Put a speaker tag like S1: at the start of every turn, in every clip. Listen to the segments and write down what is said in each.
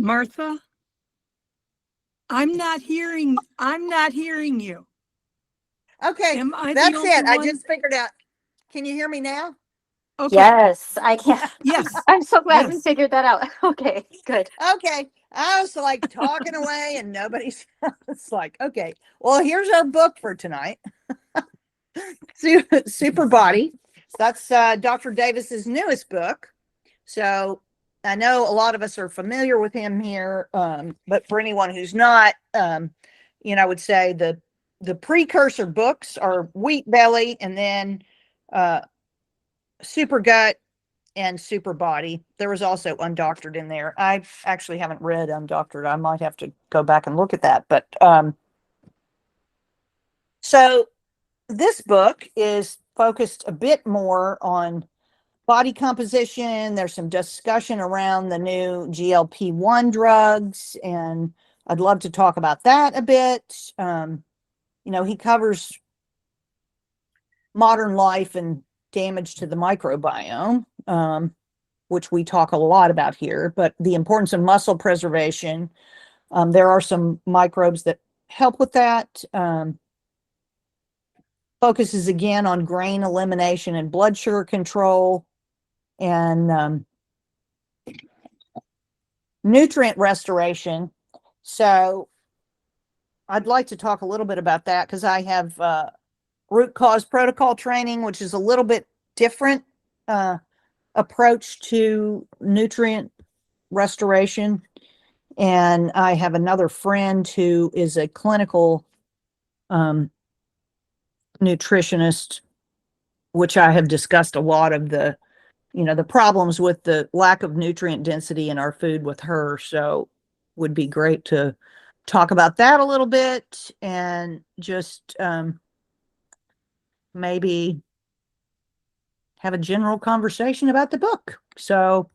S1: Martha, I'm not hearing you.
S2: Okay,
S1: Am I the
S2: that's
S1: only
S2: it. I
S1: one?
S2: just figured out. Can you hear me now?
S1: Okay.
S3: Yes, I can.
S1: Yes.
S3: I'm so glad we
S1: Yes.
S3: figured that out. Okay, good.
S2: Okay. I was like talking away and nobody's it's like, okay. Well, here's our book for tonight. Super Body. That's Dr. Davis's newest book. So I know a lot of us are familiar with him here, but for anyone who's not, I would say the precursor books are Wheat Belly, and then Super Gut and Super Body. There was also Undoctored in there. I actually haven't read Undoctored. I might have to go back and look at that. But so this book is focused a bit more on body composition. There's some discussion around the new GLP-1 drugs, and I'd love to talk about that a bit. He covers modern life and damage to the microbiome, which we talk a lot about here, but the importance of muscle preservation. There are some microbes that help with that. Focuses again on grain elimination and blood sugar control, and nutrient restoration. So I'd like to talk a little bit about that because I have root cause protocol training, which is a little bit different approach to nutrient restoration. And I have another friend who is a clinical nutritionist, which I have discussed a lot of the problems with the lack of nutrient density in our food with her. So would be great to talk about that a little bit, and just maybe have a general conversation about the book. So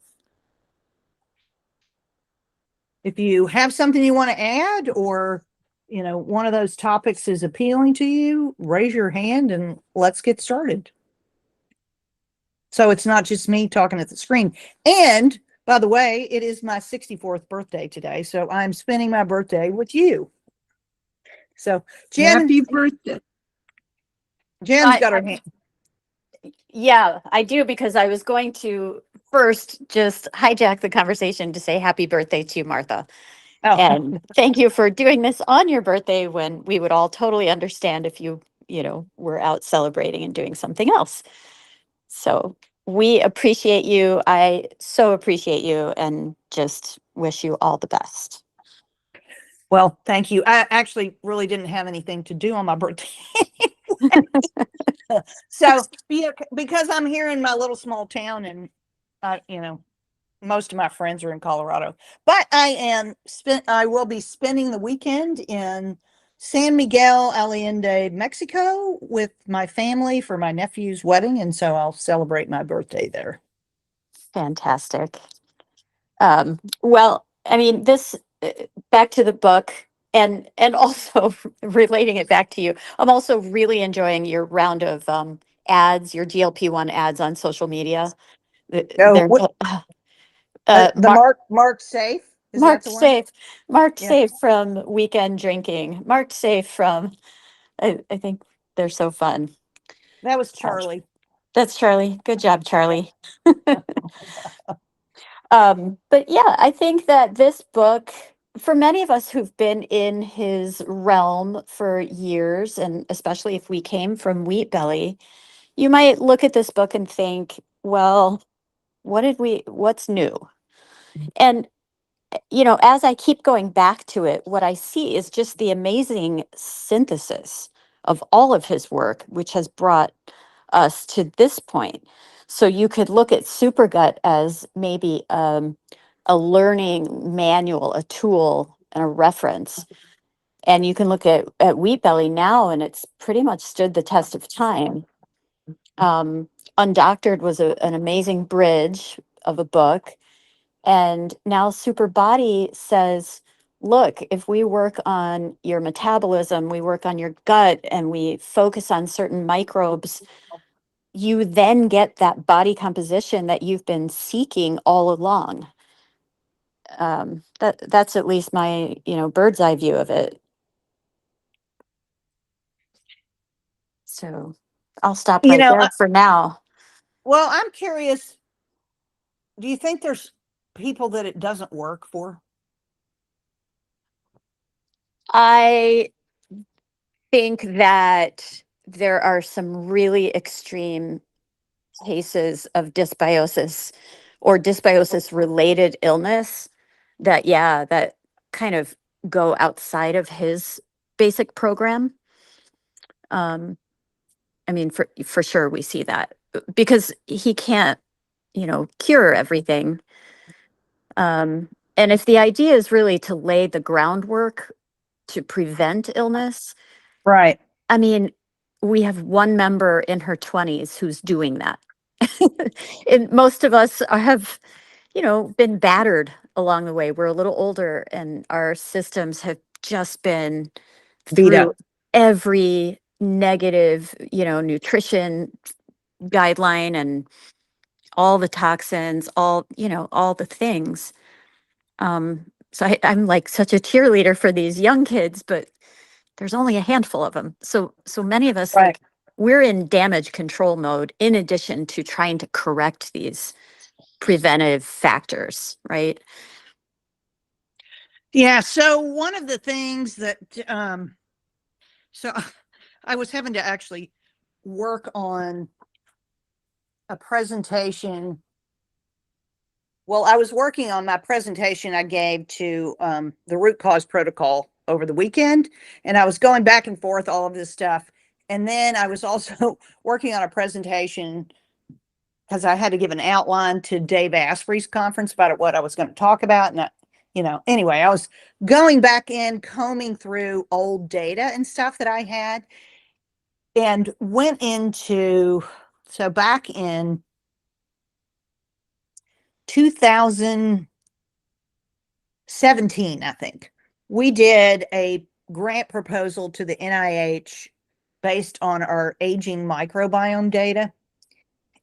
S2: if you have something you want to add, or one of those topics is appealing to you, raise your hand and let's get started. So it's not just me talking at the screen. And by the way, it is my 64th birthday today, so I'm spending my birthday with you. So
S1: Happy birthday.
S2: Jen's got her hand.
S3: Yeah, I do, because I was going to first just hijack the conversation to say happy birthday to you, Martha.
S2: Oh,
S3: And thank you for doing this on your birthday when we would all totally understand if you were out celebrating and doing something else. So we appreciate you. I so appreciate you and just wish you all the best.
S2: well, thank you. I actually really didn't have anything to do on my birthday. So because I'm here in my little small town, and most of my friends are in Colorado, but I will be spending the weekend in San Miguel Allende, Mexico with my family for my nephew's wedding. And so I'll celebrate my birthday there.
S3: Fantastic. Well, I mean, this back to the book, and also relating it back to you. I'm also really enjoying your round of ads, your GLP-1 ads on social media. They're
S2: Mark Safe. Is that
S3: marked
S2: the one?
S3: safe, marked
S2: Yeah.
S3: safe from weekend drinking, marked safe from. I think they're so fun.
S2: That was Charlie.
S3: That's Charlie. Good job, Charlie. But yeah, I think that this book, for many of us who've been in his realm for years, and especially if we came from Wheat Belly, you might look at this book and think, well, what's new? And, as I keep going back to it, what I see is just the amazing synthesis of all of his work, which has brought us to this point. So you could look at Supergut as maybe a learning manual, a tool, and a reference. And you can look at Wheat Belly now, and it's pretty much stood the test of time. Undoctored was an amazing bridge of a book. And now Super Body says, look, if we work on your metabolism, we work on your gut, and we focus on certain microbes, you then get that body composition that you've been seeking all along. That's at least my, bird's eye view of it. So I'll stop
S2: You
S3: right
S2: know,
S3: there for now.
S2: well, I'm curious, do you think there's people that it doesn't work for?
S3: I think that there are some really extreme cases of dysbiosis or dysbiosis related illness that, that kind of go outside of his basic program. I mean, for sure we see that because he can't, cure everything. And if the idea is really to lay the groundwork to prevent illness,
S2: Right.
S3: I mean, we have one member in her 20s who's doing that. And most of us have, been battered along the way. We're a little older and our systems have just been
S2: Beat
S3: through
S2: up.
S3: every negative, nutrition guideline and all the toxins, all the things. So I'm like such a cheerleader for these young kids, but there's only a handful of them. So many of us,
S2: Right.
S3: like, we're in damage control mode in addition to trying to correct these preventive factors, right?
S2: Yeah. So one of the things that, so I was having to actually work on a presentation. Well, I was working on my presentation I gave to the root cause protocol over the weekend, and I was going back and forth all of this stuff. And then I was also working on a presentation because I had to give an outline to Dave Asprey's conference about what I was going to talk about. And, anyway, I was going back in, combing through old data and stuff that I had, and went into, so back in 2017, I think, we did a grant proposal to the NIH based on our aging microbiome data.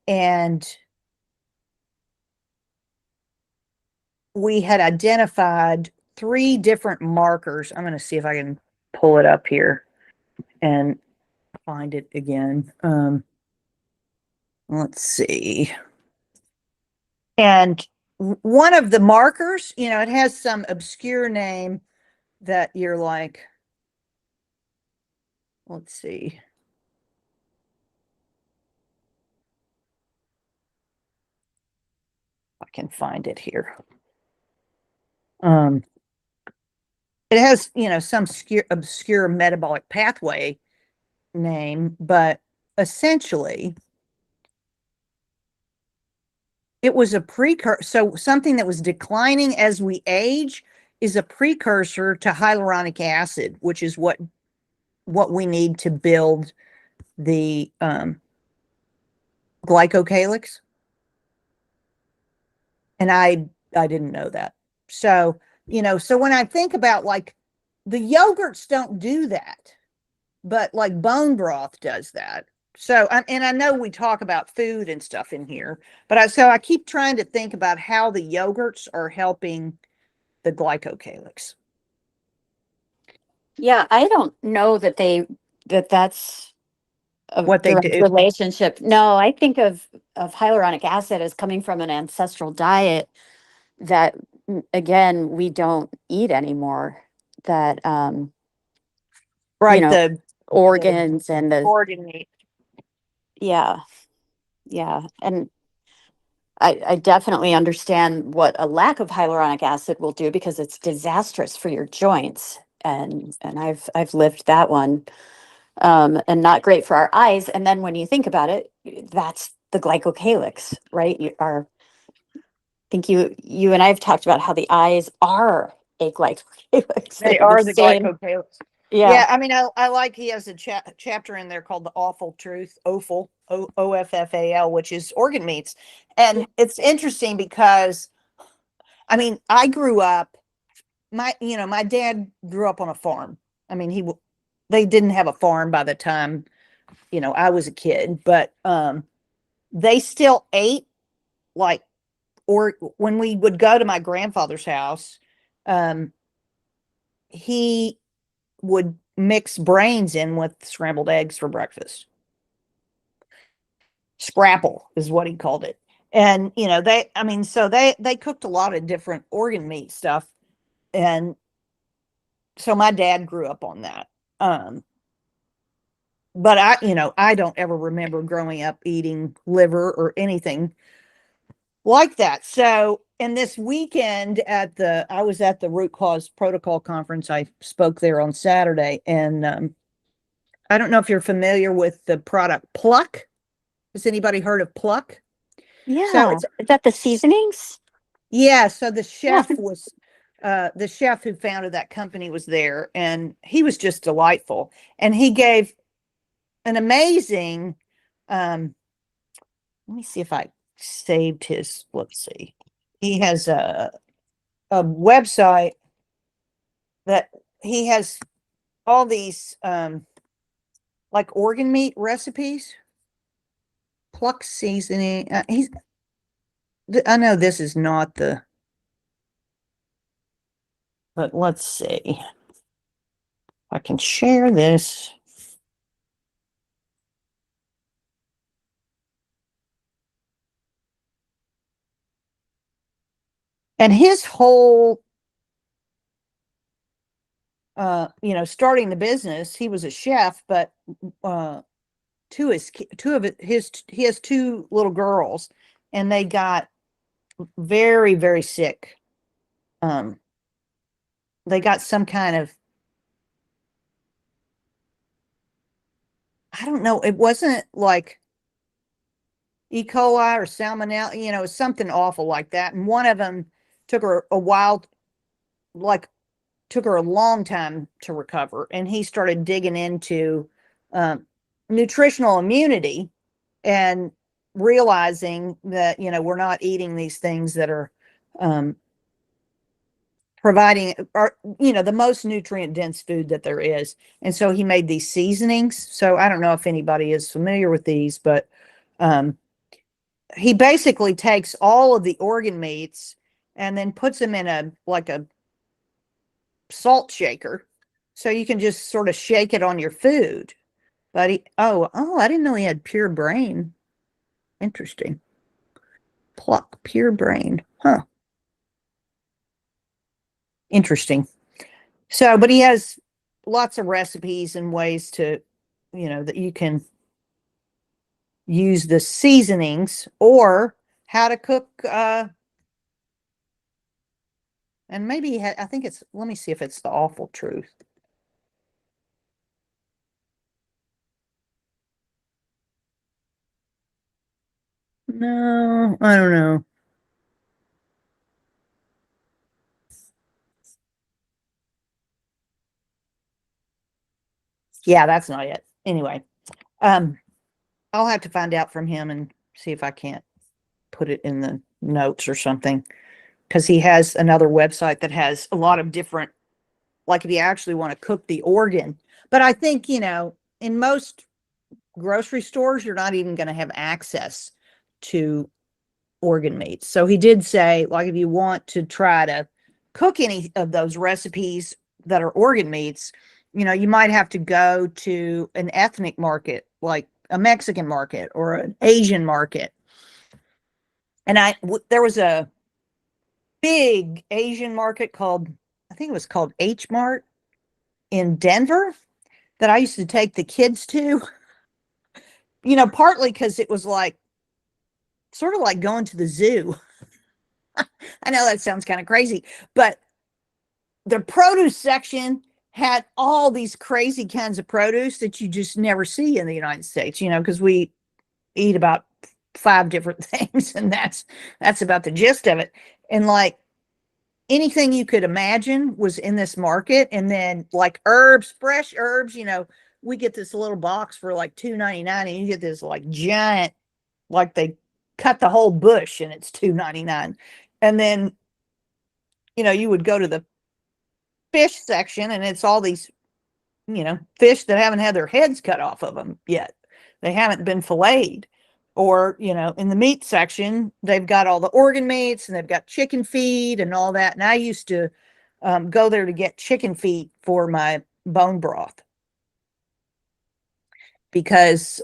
S2: And we had identified 3 different markers. I'm going to see if I can pull it up here and find it again. Let's see. And one of the markers, it has some obscure name that you're like, let's see. I can find it here. It has, some obscure metabolic pathway name, but essentially it was a precursor. So something that was declining as we age is a precursor to hyaluronic acid, which is what we need to build the glycocalyx. And I didn't know that. So, so when I think about, like, the yogurts don't do that, but like bone broth does that. So, and I know we talk about food and stuff in here, but I keep trying to think about how the yogurts are helping the glycocalyx.
S3: Yeah, I don't know that's a
S2: What they
S3: direct
S2: do.
S3: relationship. No, I think of hyaluronic acid as coming from an ancestral diet that, again, we don't eat anymore. That
S2: Right. The
S3: organs and the
S2: organ meat.
S3: yeah, and I definitely understand what a lack of hyaluronic acid will do because it's disastrous for your joints, and I've lived that one. And not great for our eyes. And then when you think about it, that's the glycocalyx, right? I think you and I have talked about how the eyes are a glycocalyx.
S2: They
S3: They're the
S2: are the
S3: same.
S2: glycocalyx.
S3: Yeah.
S2: Yeah, I mean, I like, he has a chapter in there called The Awful Truth, OFFAL, OFFAL, which is organ meats. And it's interesting because, I mean, I grew up, my dad grew up on a farm. I mean, they didn't have a farm by the time, I was a kid, but they still ate like or when we would go to my grandfather's house, he would mix brains in with scrambled eggs for breakfast. Scrapple is what he called it. And, you know, so they cooked a lot of different organ meat stuff. And so my dad grew up on that. But I don't ever remember growing up eating liver or anything like that. So, and this weekend I was at the Root Cause Protocol conference. I spoke there on Saturday, and I don't know if you're familiar with the product Pluck. Has anybody heard of Pluck?
S3: Yeah. Is that the seasonings?
S2: Yeah. So the chef was, the chef who founded that company was there, and he was just delightful. And he gave an amazing, let me see if I saved his, let's see. He has a website that he has all these, like organ meat recipes, Pluck seasoning. I know this is not but let's see. I can share this. And his whole, starting the business, he was a chef, but he has two little girls, and they got very, very sick. They got some kind of, I don't know, it wasn't like E. coli or salmonella, something awful like that. And one of them took her took her a long time to recover. And he started digging into nutritional immunity and realizing that, we're not eating these things that are providing the most nutrient dense food that there is. And so he made these seasonings. So I don't know if anybody is familiar with these, but he basically takes all of the organ meats and then puts them in a salt shaker. So you can just sort of shake it on your food. But I didn't know he had pure brain. Interesting. Pluck pure brain. Huh. Interesting. So, but he has lots of recipes and ways to, that you can use the seasonings, or how to cook, and maybe I think let me see if it's the awful truth. No, I don't know. Yeah, that's not it. Anyway, I'll have to find out from him and see if I can't put it in the notes or something, because he has another website that has a lot of different, like if you actually want to cook the organ. But I think, in most grocery stores, you're not even going to have access to organ meats. So he did say, like, if you want to try to cook any of those recipes that are organ meats, you might have to go to an ethnic market, like a Mexican market or an Asian market. And there was a big Asian market I think it was called H Mart in Denver, that I used to take the kids to, partly because it was sort of like going to the zoo. I know that sounds kind of crazy, but the produce section had all these crazy kinds of produce that you just never see in the United States, because we eat about 5 different things, and that's about the gist of it. And like anything you could imagine was in this market. And then like herbs, fresh herbs, we get this little box for like $2.99, and you get this like giant, like they cut the whole bush and it's $2.99. And then, you would go to the fish section, and it's all these, fish that haven't had their heads cut off of them yet. They haven't been filleted. Or, in the meat section, they've got all the organ meats and they've got chicken feet and all that. And I used to go there to get chicken feet for my bone broth because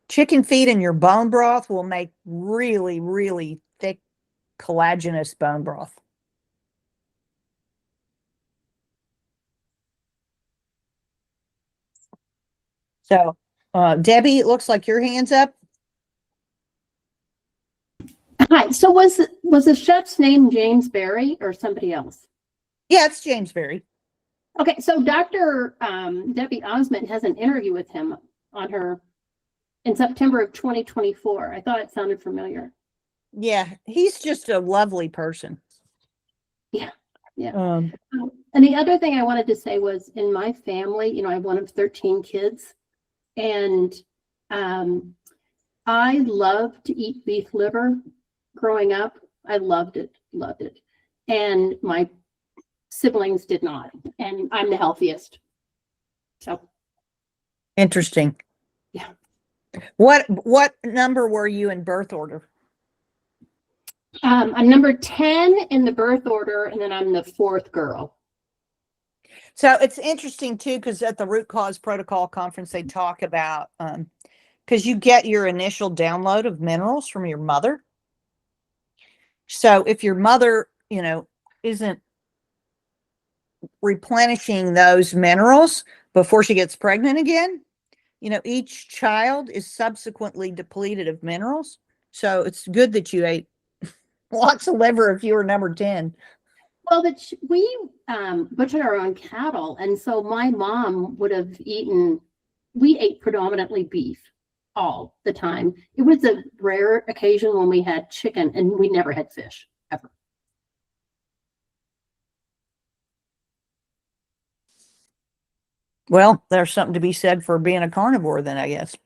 S2: chicken feet in your bone broth will make really, really thick, collagenous bone broth. So, Debbie, it looks like your hand's up.
S4: Hi. So was the chef's name James Berry or somebody else?
S2: Yeah, it's James Berry.
S4: Okay, so Dr. Debbie Osmond has an interview with him on her in September of 2024. I thought it sounded familiar.
S2: Yeah, he's just a lovely person.
S4: Yeah.
S2: Um,
S4: And the other thing I wanted to say was in my family, I have one of 13 kids, and I loved to eat beef liver growing up. I loved it. And my siblings did not, and I'm the healthiest. So
S2: interesting.
S4: Yeah.
S2: What number were you in birth order?
S4: I'm number 10 in the birth order, and then I'm the fourth girl.
S2: So it's interesting too, because at the Root Cause Protocol conference, they talk about because you get your initial download of minerals from your mother. So if your mother, isn't replenishing those minerals before she gets pregnant again, each child is subsequently depleted of minerals. So it's good that you ate lots of liver if you were number 10.
S4: Well, but we butchered our own cattle, and so my mom would have we ate predominantly beef all the time. It was a rare occasion when we had chicken, and we never had fish, ever.
S2: Well, there's something to be said for being a carnivore then, I guess.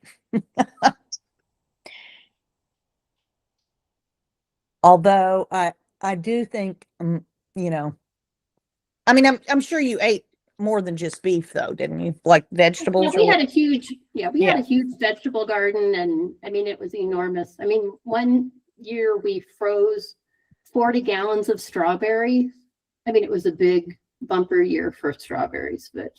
S2: Although I do think, I mean, I'm sure you ate more than just beef though, didn't you? Like vegetables?
S4: Yeah, we had a huge,
S2: Yeah.
S4: had a huge vegetable garden, and I mean, it was enormous. I mean, one year we froze 40 gallons of strawberries. I mean, it was a big bumper year for strawberries, but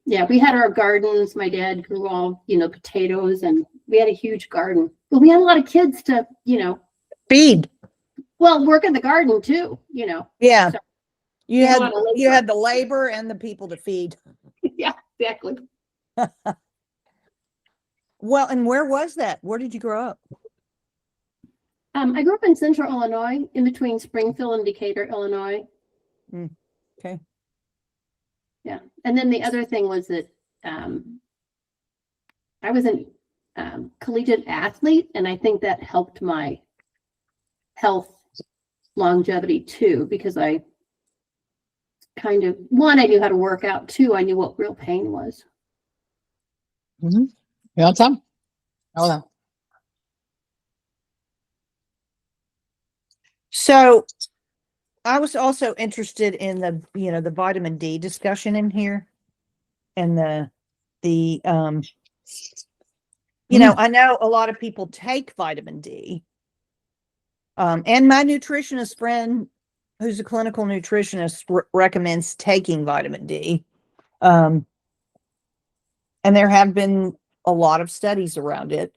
S4: yeah, we had our gardens. My dad grew all, potatoes, and we had a huge garden. But we had a lot of kids to,
S2: Feed.
S4: well, work in the garden too,
S2: Yeah.
S4: So,
S2: You
S4: a
S2: had
S4: lot of labor.
S2: you had the labor and the people to feed.
S4: Yeah, exactly.
S2: Well, and where was that? Where did you grow up?
S4: I grew up in Central Illinois, in between Springfield and Decatur, Illinois.
S2: Okay.
S4: Yeah, and then the other thing was that I was a collegiate athlete, and I think that helped my health longevity too, because I kind of, one, I knew how to work out. Two, I knew what real pain was.
S5: Yeah, Tom. Hold on.
S2: So I was also interested in the vitamin D discussion in here, and I know a lot of people take vitamin D. And my nutritionist friend, who's a clinical nutritionist, recommends taking vitamin D. And there have been a lot of studies around it.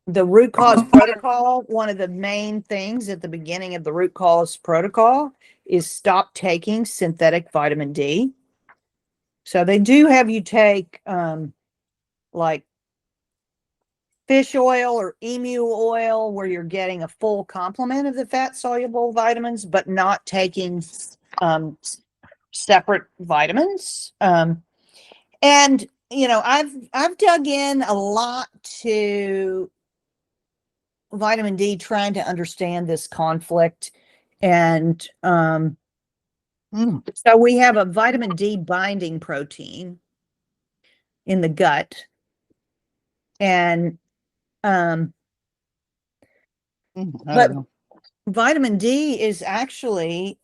S2: The root cause protocol, one of the main things at the beginning of the root cause protocol is stop taking synthetic vitamin D. So they do have you take like fish oil or emu oil, where you're getting a full complement of the fat soluble vitamins, but not taking separate vitamins. And I've dug in a lot to vitamin D, trying to understand this conflict. And so we have a vitamin D binding protein in the gut, and but vitamin D is actually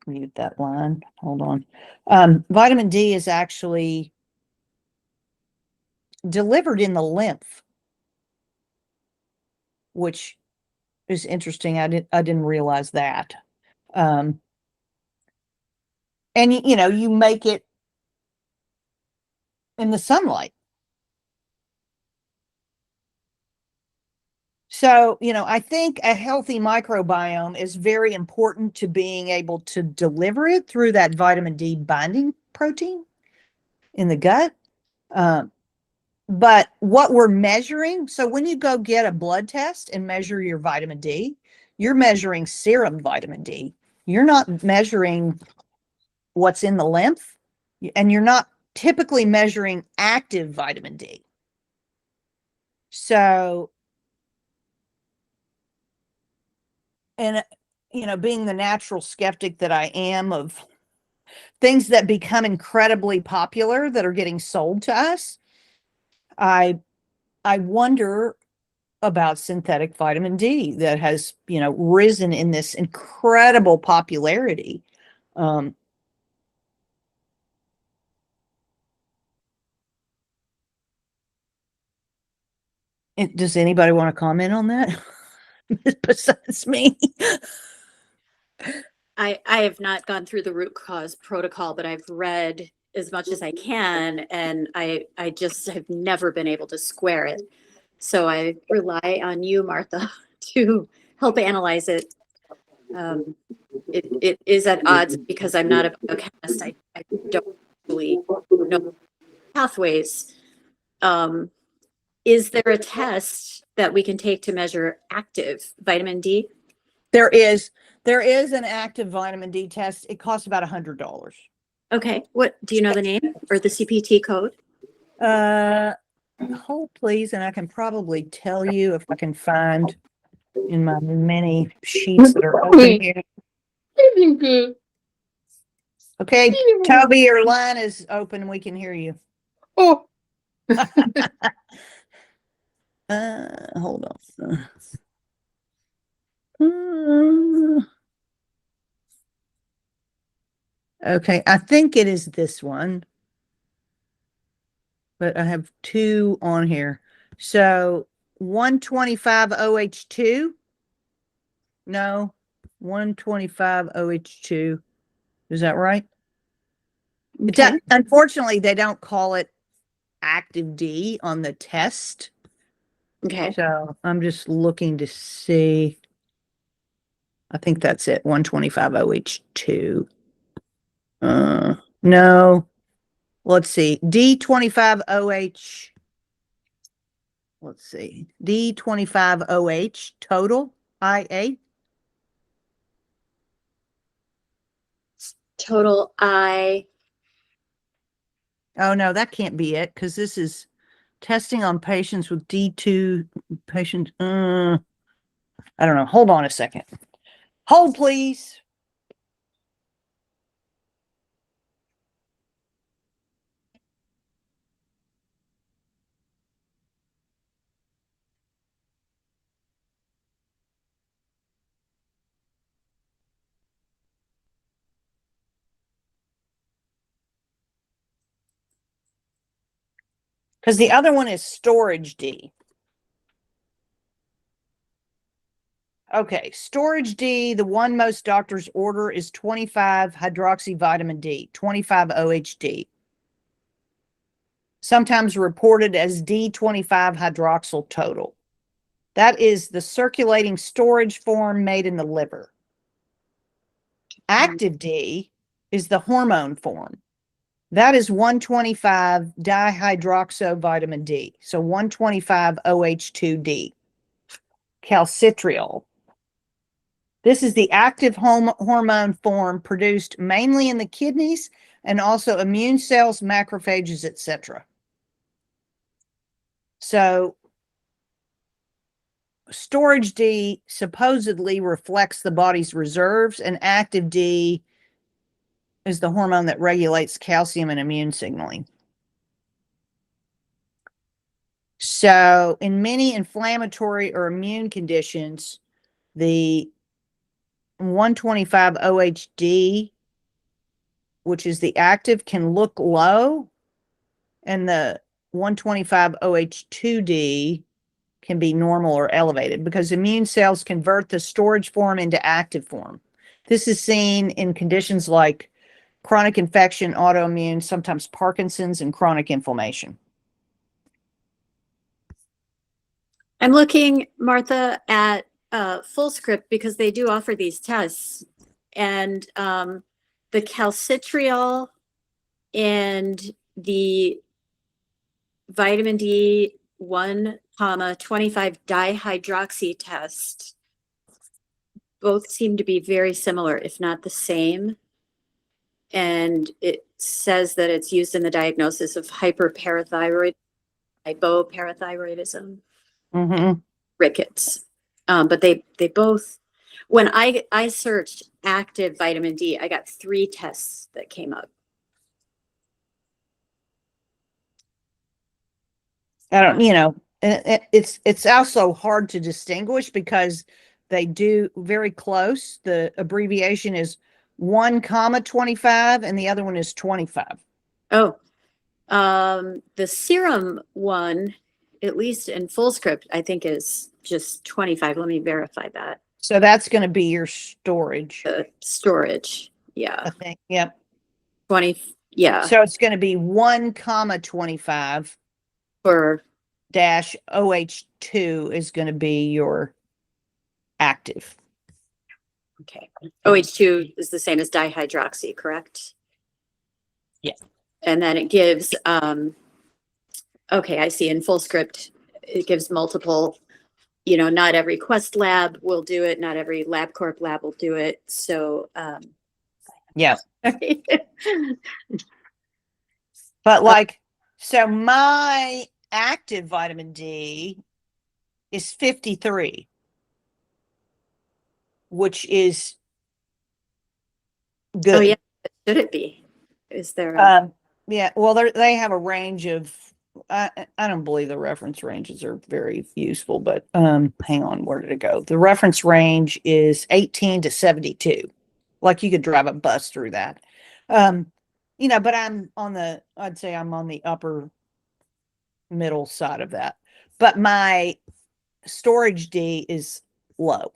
S2: Mute that line. Hold on. Vitamin D is actually delivered in the lymph, which is interesting. I didn't realize that. And you know, you make it in the sunlight. So, you know, I think a healthy microbiome is very important to being able to deliver it through that vitamin D binding protein in the gut. But what we're measuring, so when you go get a blood test and measure your vitamin D, you're measuring serum vitamin D. You're not measuring what's in the lymph, and you're not typically measuring active vitamin D. So, and you know, being the natural skeptic that I am of things that become incredibly popular that are getting sold to us, I wonder about synthetic vitamin D that has, you know, risen in this incredible popularity. Does anybody want to comment on that besides me?
S3: I have not gone through the root cause protocol, but I've read as much as I can, and I just have never been able to square it. So I rely on you, Martha, to help analyze it. It is at odds because I'm not a biochemist. I don't really know pathways. Is there a test that we can take to measure active vitamin D?
S2: There is an active vitamin D test. It costs about $100.
S3: Okay, what do you know the name or the CPT code?
S2: Hold please, and I can probably tell you if I can find in my many sheets that are open here. Okay, Toby, your line is open. We can hear you.
S5: Oh,
S2: Hold on. Okay, I think it is this one, but I have two on here. So 125 OH2. No, 125 OH2. Is that right?
S3: Okay.
S2: Unfortunately, they don't call it active D on the test.
S3: Okay.
S2: So I'm just looking to see. I think that's it. 125 OH2. No. Let's see. D25OH. Let's see. D25OH total IA.
S3: Total I.
S2: Oh no, that can't be it because this is testing on patients with D2 patient. I don't know. Hold on a second. Hold please. Because the other one is storage D. Okay, storage D, the one most doctors order is 25 hydroxy vitamin D, 25 OHD. Sometimes reported as D25 hydroxyl total. That is the circulating storage form made in the liver. Active D is the hormone form. That is 125 dihydroxy vitamin D. So 125 OH2D. Calcitriol. This is the active hormone form produced mainly in the kidneys and also immune cells, macrophages, etc. So storage D supposedly reflects the body's reserves, and active D is the hormone that regulates calcium and immune signaling. So in many inflammatory or immune conditions, the 125 OHD, which is the active, can look low, and the 125 OH2D can be normal or elevated because immune cells convert the storage form into active form. This is seen in conditions like chronic infection, autoimmune, sometimes Parkinson's, and chronic inflammation.
S3: I'm looking, Martha, at FullScript because they do offer these tests, and the calcitriol and the vitamin D 1,25 dihydroxy test both seem to be very similar, if not the same. And it says that it's used in the diagnosis of hypoparathyroidism,
S2: Mm-hmm.
S3: rickets. But they both, when I searched active vitamin D, I got 3 tests that came up.
S2: I don't, it's also hard to distinguish because they do very close. The abbreviation is 1,25 and the other one is 25.
S3: Oh, the serum one, at least in FullScript, I think is just 25. Let me verify that.
S2: So that's going to be your storage,
S3: Storage. Yeah.
S2: I think. Yep.
S3: 20. Yeah.
S2: So it's going to be 1,25
S3: For
S2: dash OH2 is going to be your active.
S3: okay. OH2 is the same as dihydroxy, correct?
S2: Yeah.
S3: And then it gives, okay, I see in FullScript, it gives multiple, not every Quest lab will do it. Not every LabCorp lab will do it. So,
S2: Yeah. But like, so my active vitamin D is 53, which is good.
S3: Oh yeah, should it be? Is there?
S2: Yeah. Well, they have a range of. I don't believe the reference ranges are very useful, but hang on, where did it go? The reference range is 18 to 72. Like you could drive a bus through that. But I'd say I'm on the upper middle side of that. But my storage D is low,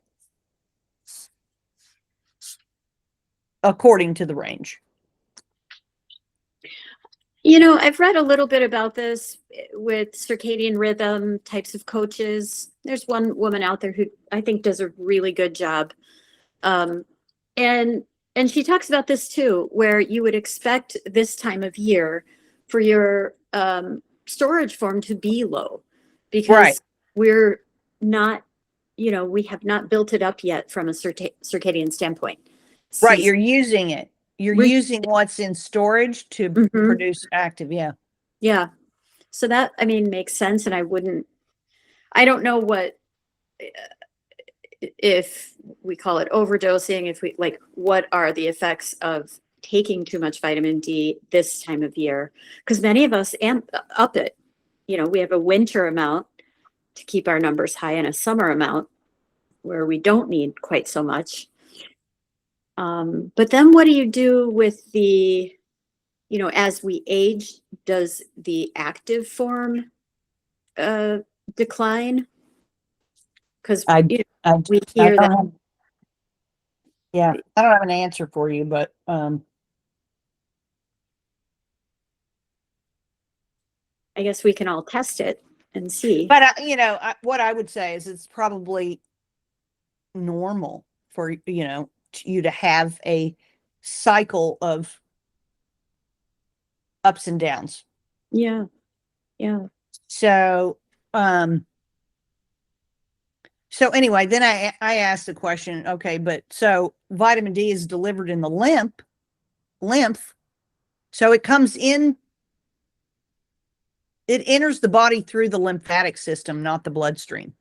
S2: according to the range.
S3: I've read a little bit about this with circadian rhythm types of coaches. There's one woman out there who I think does a really good job. And she talks about this too, where you would expect this time of year for your storage form to be low because we're not, we have not built it up yet from a circadian standpoint.
S2: Right. You're using it. You're using what's in storage to produce active. Yeah.
S3: Yeah. So that, makes sense. And I don't know if we call it overdosing, what are the effects of taking too much vitamin D this time of year? Because many of us amp up it. We have a winter amount to keep our numbers high and a summer amount where we don't need quite so much. But then what do you do with the, as we age, does the active form decline? Because we hear that.
S2: I don't have an answer for you, but
S3: I guess we can all test it and see.
S2: But what I would say is it's probably normal for you to have a cycle of ups and downs.
S3: Yeah.
S2: So anyway, then I asked the question, okay, but so vitamin D is delivered in the lymph. So it comes in, it enters the body through the lymphatic system, not the bloodstream.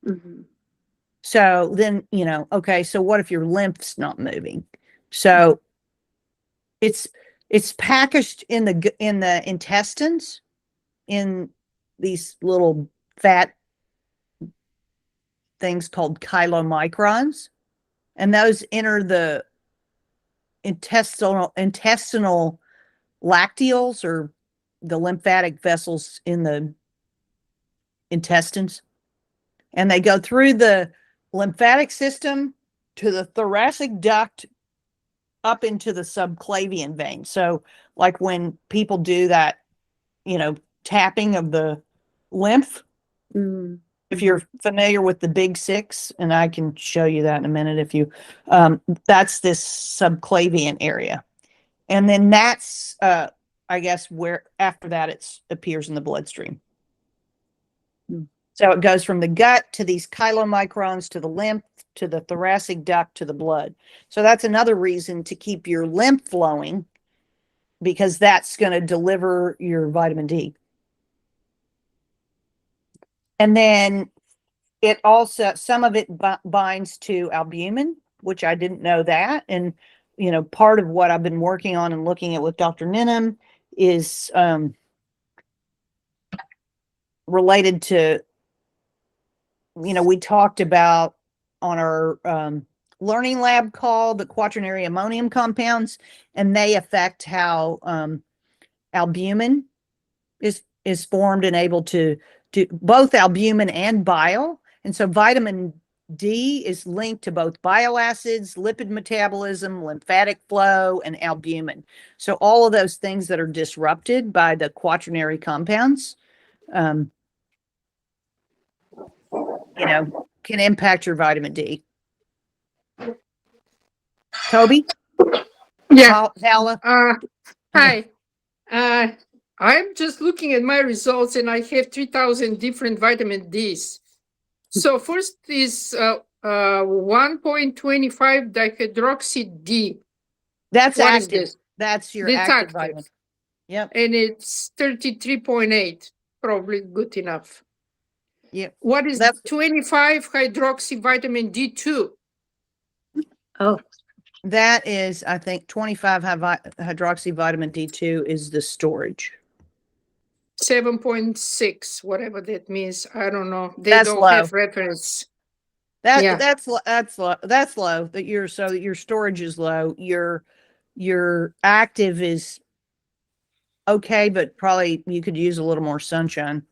S3: Mm-hmm.
S2: So then, okay, so what if your lymph's not moving? So it's packaged in the intestines in these little fat things called chylomicrons. and those enter the intestinal lacteals, or the lymphatic vessels in the intestines. And they go through the lymphatic system to the thoracic duct up into the subclavian vein. So like when people do that, tapping of the lymph,
S3: Mm.
S2: if you're familiar with the big six, and I can show you that in a minute if you, that's this subclavian area. And then that's, I guess, where after that it appears in the bloodstream. So it goes from the gut to these chylomicrons to the lymph to the thoracic duct to the blood. So that's another reason to keep your lymph flowing, because that's going to deliver your vitamin D. And then it also, some of it binds to albumin, which I didn't know that. And, part of what I've been working on and looking at with Dr. Ninham is related to, we talked about on our learning lab call, the quaternary ammonium compounds, and they affect how albumin is formed and able to do both albumin and bile. And so vitamin D is linked to both bile acids, lipid metabolism, lymphatic flow, and albumin. So all of those things that are disrupted by the quaternary compounds, can impact your vitamin D. Toby?
S6: Yeah.
S2: Hala?
S6: Hi. I'm just looking at my results, and I have 3,000 different vitamin Ds. So first is 1.25 dihydroxy D.
S2: That's
S6: What is
S2: active.
S6: this?
S2: That's your
S6: It's
S2: active
S6: active.
S2: vitamin. Yep.
S6: And it's 33.8, probably good enough.
S2: Yep.
S6: What is
S2: That's
S6: 25 hydroxy vitamin D2?
S3: Oh,
S2: That is, I think, 25 hydroxy vitamin D2 is the storage.
S6: 7.6, whatever that means. I don't know. They
S2: That's
S6: don't
S2: low.
S6: have reference. Yeah.
S2: That's low. That's low. That your storage is low. Your active is okay, but probably you could use a little more sunshine.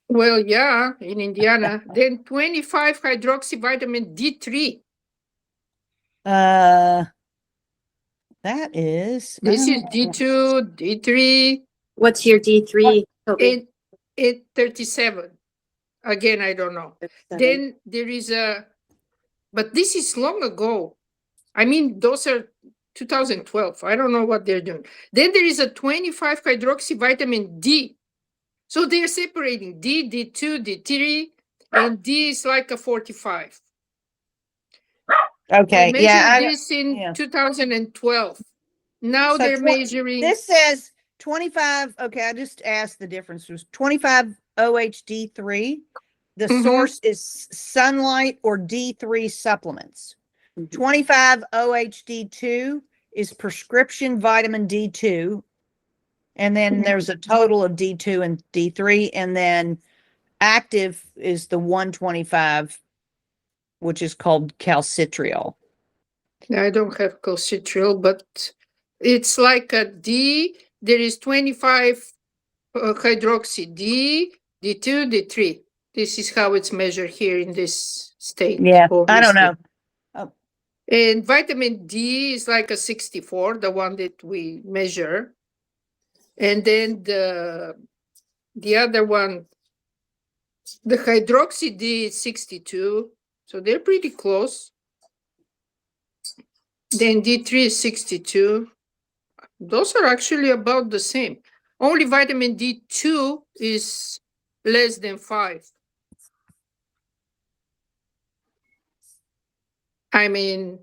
S6: Well, yeah, in Indiana. Then 25 hydroxy vitamin D3.
S2: That is.
S6: This is D2, D3,
S3: what's your D3, Toby?
S6: 37. Again, I don't know. Then there is but this is long ago. I mean, those are 2012. I don't know what they're doing. Then there is a 25 hydroxy vitamin D. So they're separating D, D2, D3, and D is like a 45.
S2: Okay.
S6: They
S2: Yeah.
S6: measured this in 2012. Now
S2: So
S6: they're measuring.
S2: This says 25. Okay. I just asked the difference. It was 25 OHD3. The source is sunlight or D3 supplements. 25 OHD2 is prescription vitamin D2. And then there's a total of D2 and D3. And then active is the 125, which is called calcitriol.
S6: I don't have calcitriol, but it's like a D. There is 25 hydroxy D, D2, D3. This is how it's measured here in this state.
S2: Yeah, I don't
S6: obviously.
S2: know.
S6: And vitamin D is like a 64, the one that we measure. And then the other one, the hydroxy D is 62. So they're pretty close. Then D3 is 62. Those are actually about the same. Only vitamin D2 is less than 5. I mean,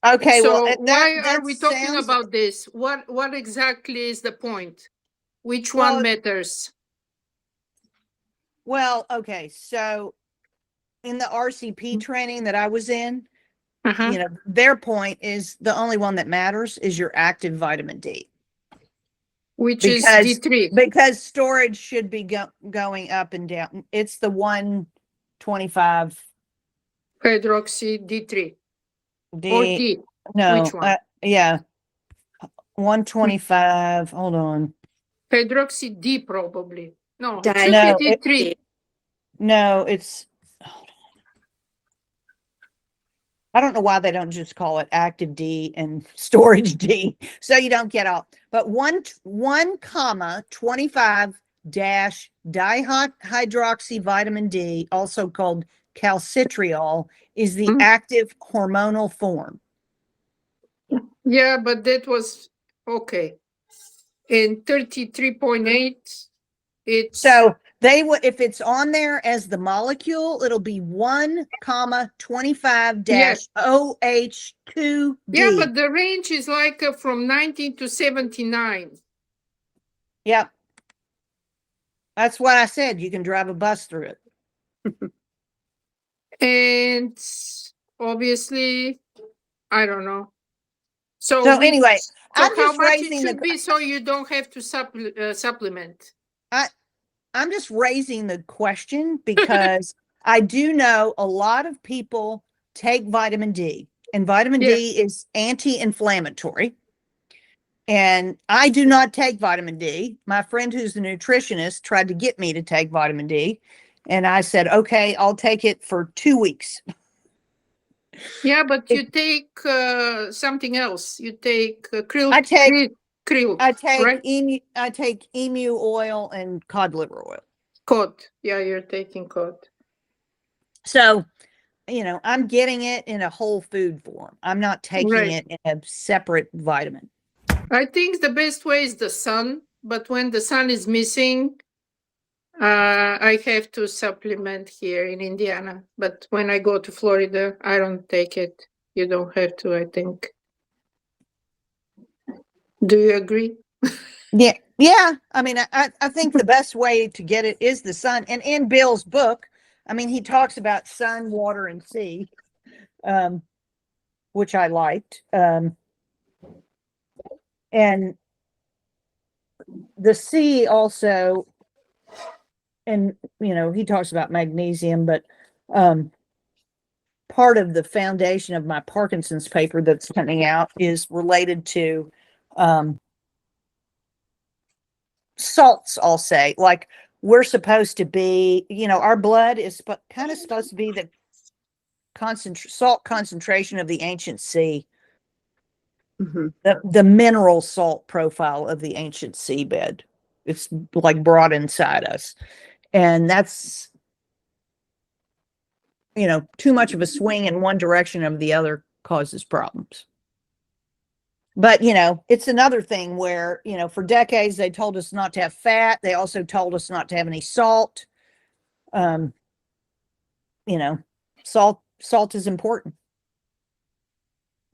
S2: Okay,
S6: so
S2: well,
S6: why are
S2: that
S6: we talking
S2: sounds-
S6: about this? What exactly is the point? Which
S2: Well,
S6: one matters?
S2: Well, okay, so in the RCP training that I was in,
S6: Uh-huh.
S2: their point is the only one that matters is your active vitamin D.
S6: Which is
S2: Because-
S6: D3.
S2: Because storage should be going up and down. It's the 125.
S6: Hydroxy D3. or
S2: D.
S6: D?
S2: No,
S6: Which one?
S2: yeah. 125. Hold on.
S6: Hydroxy D probably. No, it
S3: Di-
S6: should
S2: No,
S6: be D3.
S2: No, it's. Hold on. I don't know why they don't just call it active D and storage D, so you don't get all. But one comma 25 dash dihydroxy vitamin D, also called calcitriol, is the
S6: Mm.
S2: active hormonal form.
S6: Yeah, but that was okay. In 33.8, it's
S2: So they would, if it's on there as the molecule, it'll be 1 comma 25 dash OH2D.
S6: yeah, but the range is like from 19 to 79.
S2: Yep. That's what I said. You can drive a bus through it.
S6: And obviously, I don't know. So,
S2: So anyway,
S6: so
S2: I'm
S6: how
S2: just
S6: much it
S2: raising
S6: should
S2: the
S6: be so you don't have to supplement?
S2: I'm just raising the question because I do know a lot of people take vitamin D, and vitamin
S6: Yeah.
S2: D is anti-inflammatory. And I do not take vitamin D. My friend who's a nutritionist tried to get me to take vitamin D. And I said, okay, I'll take it for 2 weeks.
S6: Yeah, but you take something else. You take krill,
S2: I take
S6: right?
S2: I take emu oil and cod liver oil.
S6: Cod. Yeah, you're taking cod.
S2: So, I'm getting it in a whole food form. I'm not taking
S6: Right.
S2: it in a separate vitamin.
S6: I think the best way is the sun, but when the sun is missing, I have to supplement here in Indiana. But when I go to Florida, I don't take it. You don't have to, I think. Do you agree?
S2: Yeah. Yeah. I mean, I think the best way to get it is the sun. And in Bill's book, I mean, he talks about sun, water, and sea, which I liked. And the sea also, and he talks about magnesium, but part of the foundation of my Parkinson's paper that's coming out is related to salts, I'll say. Like, we're supposed to be, our blood is kind of supposed to be the salt concentration of the ancient sea, the mineral salt profile of the ancient seabed. It's like brought inside us. And that's, too much of a swing in one direction or the other causes problems. But, it's another thing where, for decades, they told us not to have fat. They also told us not to have any salt. Salt is important.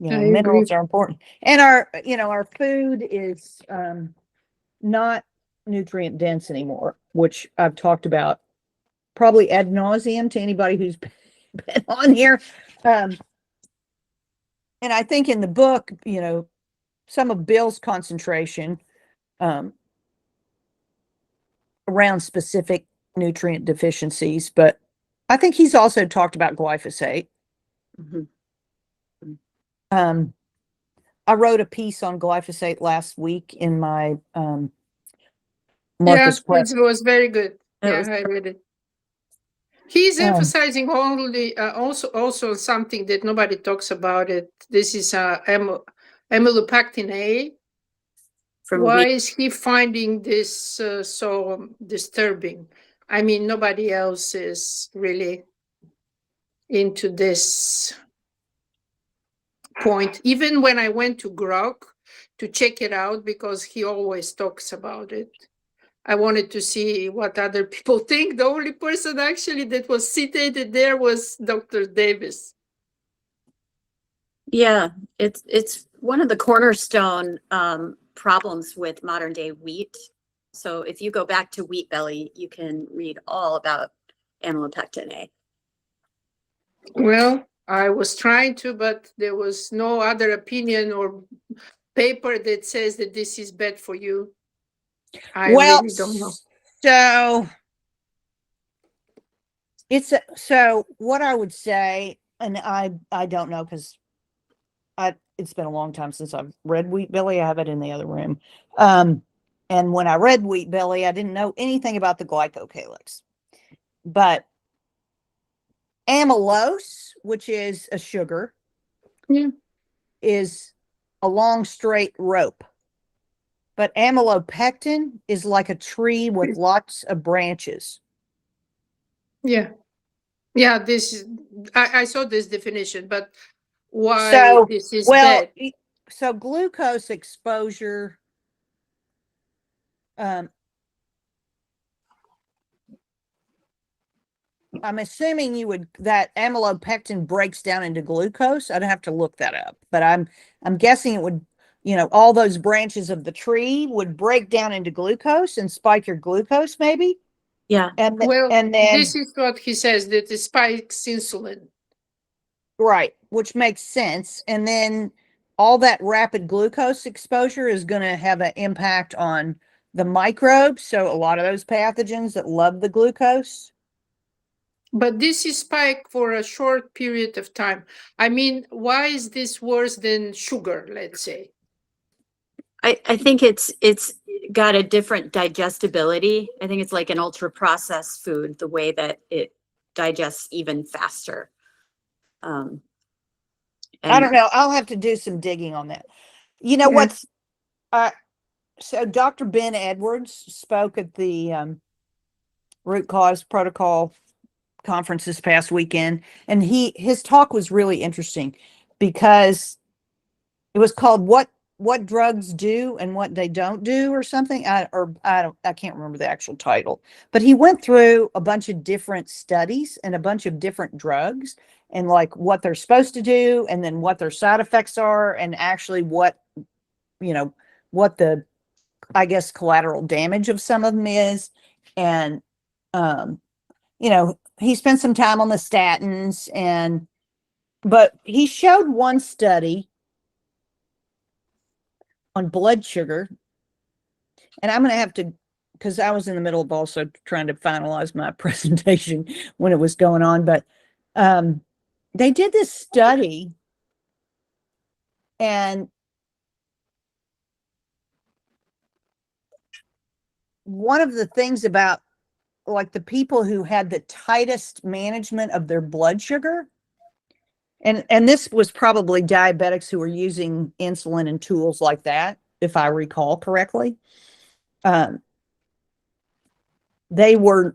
S6: I
S2: Minerals
S6: agree.
S2: are important. And our food is not nutrient dense anymore, which I've talked about probably ad nauseum to anybody who's been on here. And I think in the book, some of Bill's concentration around specific nutrient deficiencies, but I think he's also talked about glyphosate. I wrote a piece on glyphosate last week in my Martha's Quest.
S6: It was very good.
S3: It
S6: Yeah,
S3: was-
S6: I read it. He's emphasizing only also something that nobody talks about it. This is amylopectin A.
S3: From
S6: Why
S3: wheat.
S6: is he finding this so disturbing? I mean, nobody else is really into this point. Even when I went to Grok to check it out, because he always talks about it, I wanted to see what other people think. The only person actually that was cited there was Dr. Davis.
S3: Yeah, it's one of the cornerstone problems with modern day wheat. So if you go back to Wheat Belly, you can read all about amylopectin A.
S6: Well, I was trying to, but there was no other opinion or paper that says that this is bad for you. I really don't know.
S2: So so what I would say, and I don't know, because it's been a long time since I've read Wheat Belly. I have it in the other room. And when I read Wheat Belly, I didn't know anything about the glycocalyx. But amylose, which is a sugar,
S6: Yeah.
S2: is a long straight rope. But amylopectin is like a tree with lots of branches.
S6: Yeah. Yeah, this is, I saw this definition, but why
S2: So,
S6: this is
S2: well,
S6: bad?
S2: so glucose exposure, I'm assuming that amylopectin breaks down into glucose. I'd have to look that up, but I'm guessing it would, all those branches of the tree would break down into glucose and spike your glucose maybe.
S3: Yeah.
S6: Well,
S2: and then
S6: this is what he says, that it spikes insulin.
S2: right, which makes sense. And then all that rapid glucose exposure is going to have an impact on the microbes. So a lot of those pathogens that love the glucose.
S6: But this is spike for a short period of time. I mean, why is this worse than sugar, let's say?
S3: I think it's got a different digestibility. I think it's like an ultra processed food, the way that it digests even faster.
S2: I
S3: And
S2: don't know. I'll have to do some digging on that. You know
S6: Yeah.
S2: what's so Dr. Ben Edwards spoke at the root cause protocol conference this past weekend, and his talk was really interesting because it was called what drugs do and what they don't do or something. I can't remember the actual title, but he went through a bunch of different studies and a bunch of different drugs and like what they're supposed to do and then what their side effects are and actually what the, I guess, collateral damage of some of them is. And he spent some time on the statins but he showed one study on blood sugar, and I'm going to have to, because I was in the middle of also trying to finalize my presentation when it was going on, but they did this study, and one of the things about like the people who had the tightest management of their blood sugar, and this was probably diabetics who were using insulin and tools like that, if I recall correctly. They were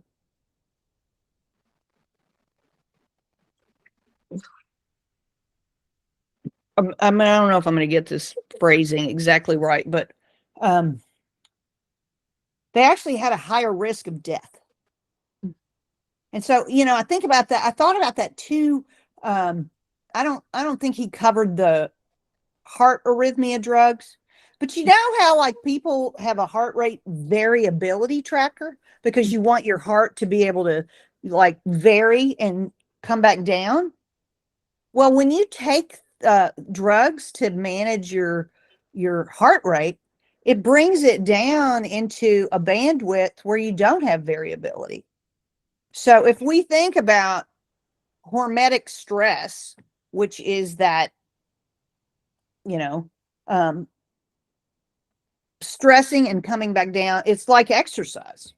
S2: I mean, I don't know if I'm going to get this phrasing exactly right, but they actually had a higher risk of death. And so, I think about that. I thought about that too. I don't think he covered the heart arrhythmia drugs, but you know how like people have a heart rate variability tracker because you want your heart to be able to like vary and come back down. Well, when you take drugs to manage your heart rate, it brings it down into a bandwidth where you don't have variability. So if we think about hormetic stress, which is that, stressing and coming back down, it's like exercise.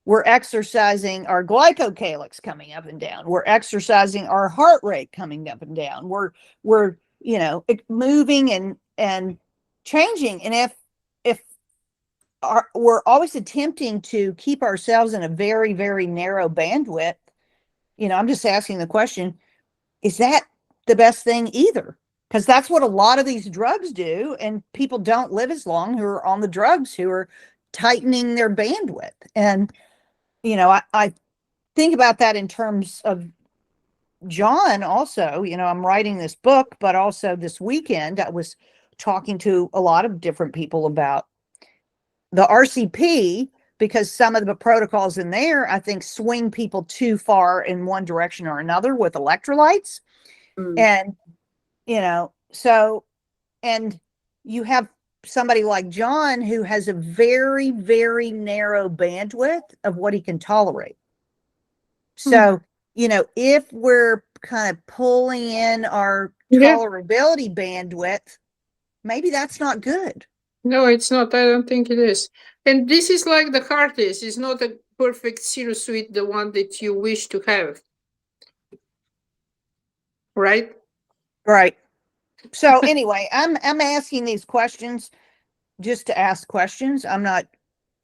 S2: We're exercising our glycocalyx coming up and down. We're exercising our heart rate coming up and down. We're moving and changing. And if we're always attempting to keep ourselves in a very, very narrow bandwidth, I'm just asking the question, is that the best thing either? Because that's what a lot of these drugs do. And people don't live as long who are on the drugs, who are tightening their bandwidth. And I think about that in terms of John also. I'm writing this book, but also this weekend I was talking to a lot of different people about the RCP, because some of the protocols in there, I think, swing people too far in one direction or another with electrolytes. And, and you have somebody like John who has a very, very narrow bandwidth of what he can tolerate. So, if we're kind of pulling in our
S6: Yeah.
S2: tolerability bandwidth, maybe that's not good.
S6: No, it's not. I don't think it is. And this is like the heart is. It's not a perfect zero sweet, the one that you wish to have. Right?
S2: Right. So anyway, I'm asking these questions just to ask questions. I'm not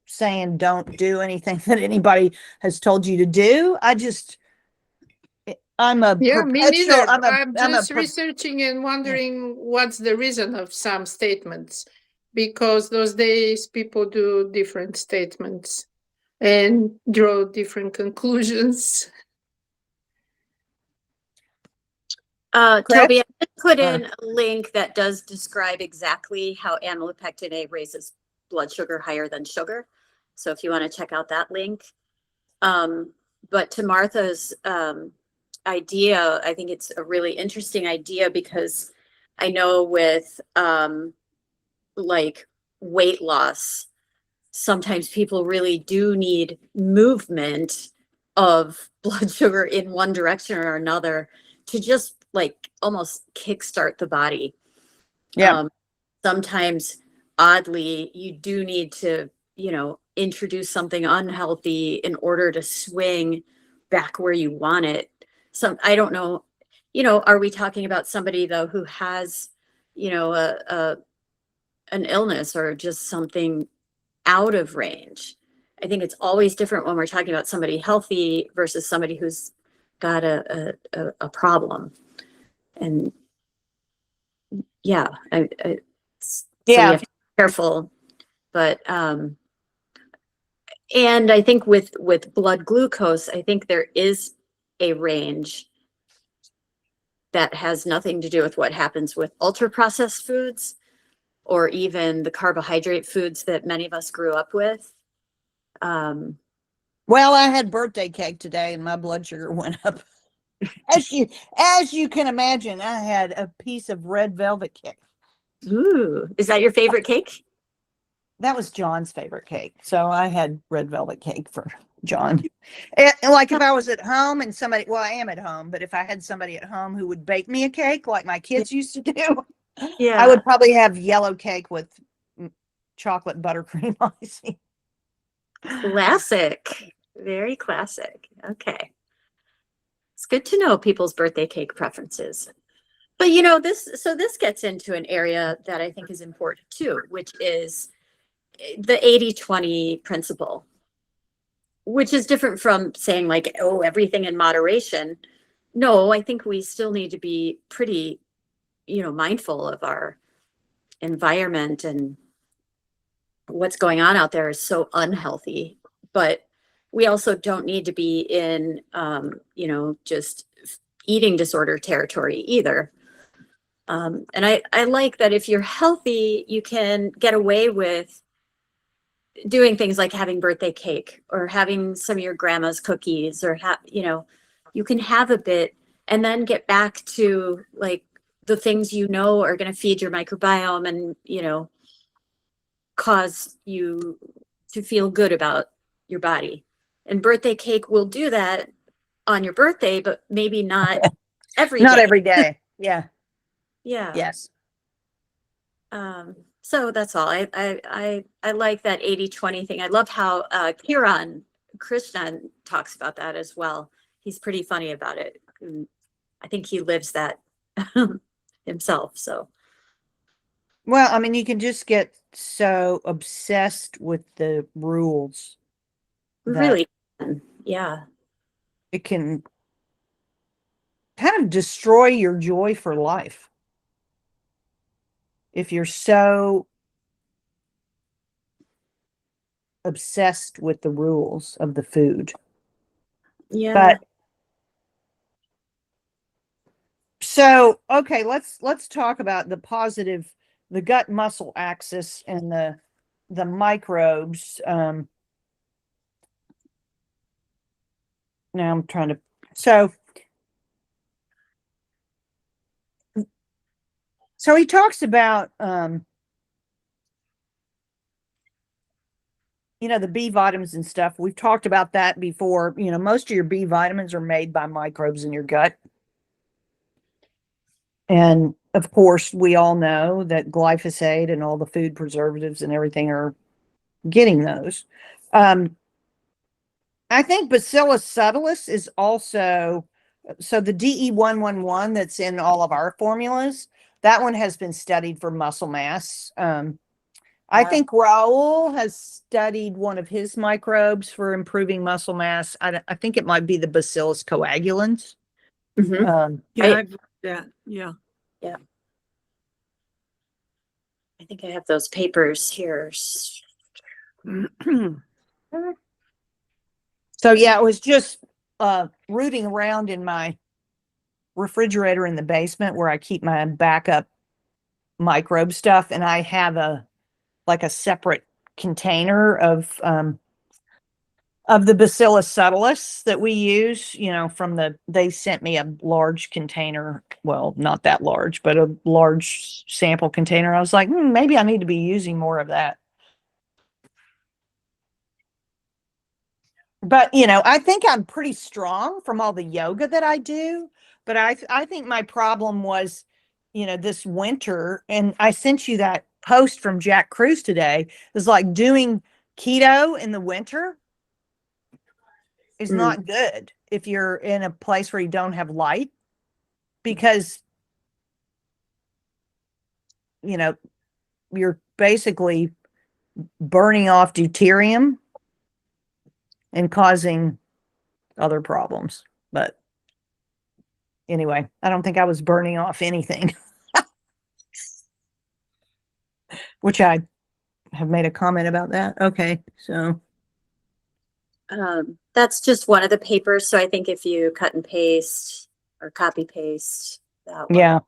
S2: saying don't do anything that anybody has told you to do. I'm a
S6: Yeah, me
S2: perpetual,
S6: neither.
S2: I'm
S6: I'm
S2: a
S6: just researching and wondering what's the reason of some statements. Because those days people do different statements and draw different conclusions.
S3: Toby, I did put
S2: Uh,
S3: in a link that does describe exactly how amylopectin A raises blood sugar higher than sugar. So if you want to check out that link. But to Martha's idea, I think it's a really interesting idea because I know with like weight loss, sometimes people really do need movement of blood sugar in one direction or another to just like almost kickstart the body.
S2: Yeah.
S3: Sometimes oddly, you do need to, introduce something unhealthy in order to swing back where you want it. I don't know, are we talking about somebody though who has, an illness or just something out of range? I think it's always different when we're talking about somebody healthy versus somebody who's got a problem. And yeah, so we
S2: Yeah.
S3: have to be careful. But and I think with blood glucose, I think there is a range that has nothing to do with what happens with ultra processed foods or even the carbohydrate foods that many of us grew up with.
S2: Well, I had birthday cake today and my blood sugar went up. As you can imagine, I had a piece of red velvet cake.
S3: Ooh, is that your favorite cake?
S2: That was John's favorite cake. So I had red velvet cake for John. And like if I was at home and somebody, well, I am at home, but if I had somebody at home who would bake me a cake like my kids used to do,
S3: Yeah.
S2: I would probably have yellow cake with chocolate buttercream icing.
S3: Classic. Very classic. Okay. It's good to know people's birthday cake preferences. But this gets into an area that I think is important too, which is the 80-20 principle, which is different from saying like, oh, everything in moderation. No, I think we still need to be pretty, mindful of our environment, and what's going on out there is so unhealthy. But we also don't need to be in, just eating disorder territory either. And I like that if you're healthy, you can get away with doing things like having birthday cake or having some of your grandma's cookies or you can have a bit and then get back to like the things are going to feed your microbiome and cause you to feel good about your body. And birthday cake will do that on your birthday, but maybe not every
S2: Not
S3: day.
S2: every day. Yeah.
S3: Yeah.
S2: Yes.
S3: So that's all. I like that 80-20 thing. I love how Kiran Krishnan talks about that as well. He's pretty funny about it. And I think he lives that himself. So
S2: Well, I mean, you can just get so obsessed with the rules that
S3: really, yeah.
S2: it can kind of destroy your joy for life. If you're so obsessed with the rules of the food.
S3: Yeah.
S2: But so, okay, let's talk about the positive, the gut muscle axis and the microbes. Now I'm trying to, so he talks about, the B vitamins and stuff. We've talked about that before. Most of your B vitamins are made by microbes in your gut. And of course, we all know that glyphosate and all the food preservatives and everything are getting those. I think Bacillus subtilis is also, so the DE111 that's in all of our formulas, that one has been studied for muscle mass. I think Raul has studied one of his microbes for improving muscle mass. I think it might be the Bacillus coagulans.
S3: Mhm.
S1: Yeah,
S3: I-
S1: I've read that. Yeah.
S3: I think I have those papers here.
S2: So yeah, it was just rooting around in my refrigerator in the basement where I keep my backup microbe stuff, and I have a separate container of the Bacillus subtilis that we use, they sent me a large container. Well, not that large, but a large sample container. I was like, maybe I need to be using more of that. But, I think I'm pretty strong from all the yoga that I do. But I think my problem was, this winter, and I sent you that post from Jack Cruz today, is like doing keto in the winter is not good if you're in a place where you don't have light, because you're basically burning off deuterium and causing other problems. But anyway, I don't think I was burning off anything, which I have made a comment about that. Okay, so
S3: That's just one of the papers. So I think if you cut and paste or copy paste that one,
S2: yeah.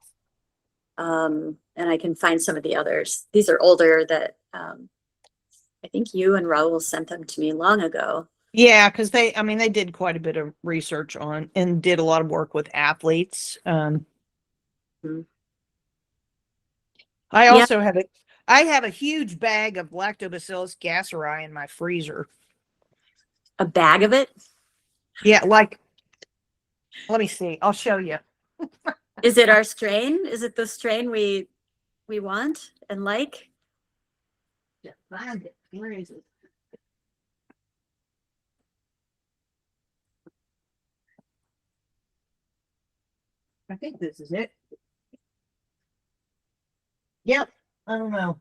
S3: and I can find some of the others. These are older that I think you and Raul sent them to me long ago.
S2: Yeah, because they did quite a bit of research on and did a lot of work with athletes.
S3: Mhm.
S2: I
S3: Yeah.
S2: also have a huge bag of Lactobacillus gasseri in my freezer.
S3: A bag of it.
S2: Yeah, let me see. I'll show you.
S3: Is it our strain? Is it the strain we want and like?
S2: Find it. Where is it? I think this is it. Yep. I don't know.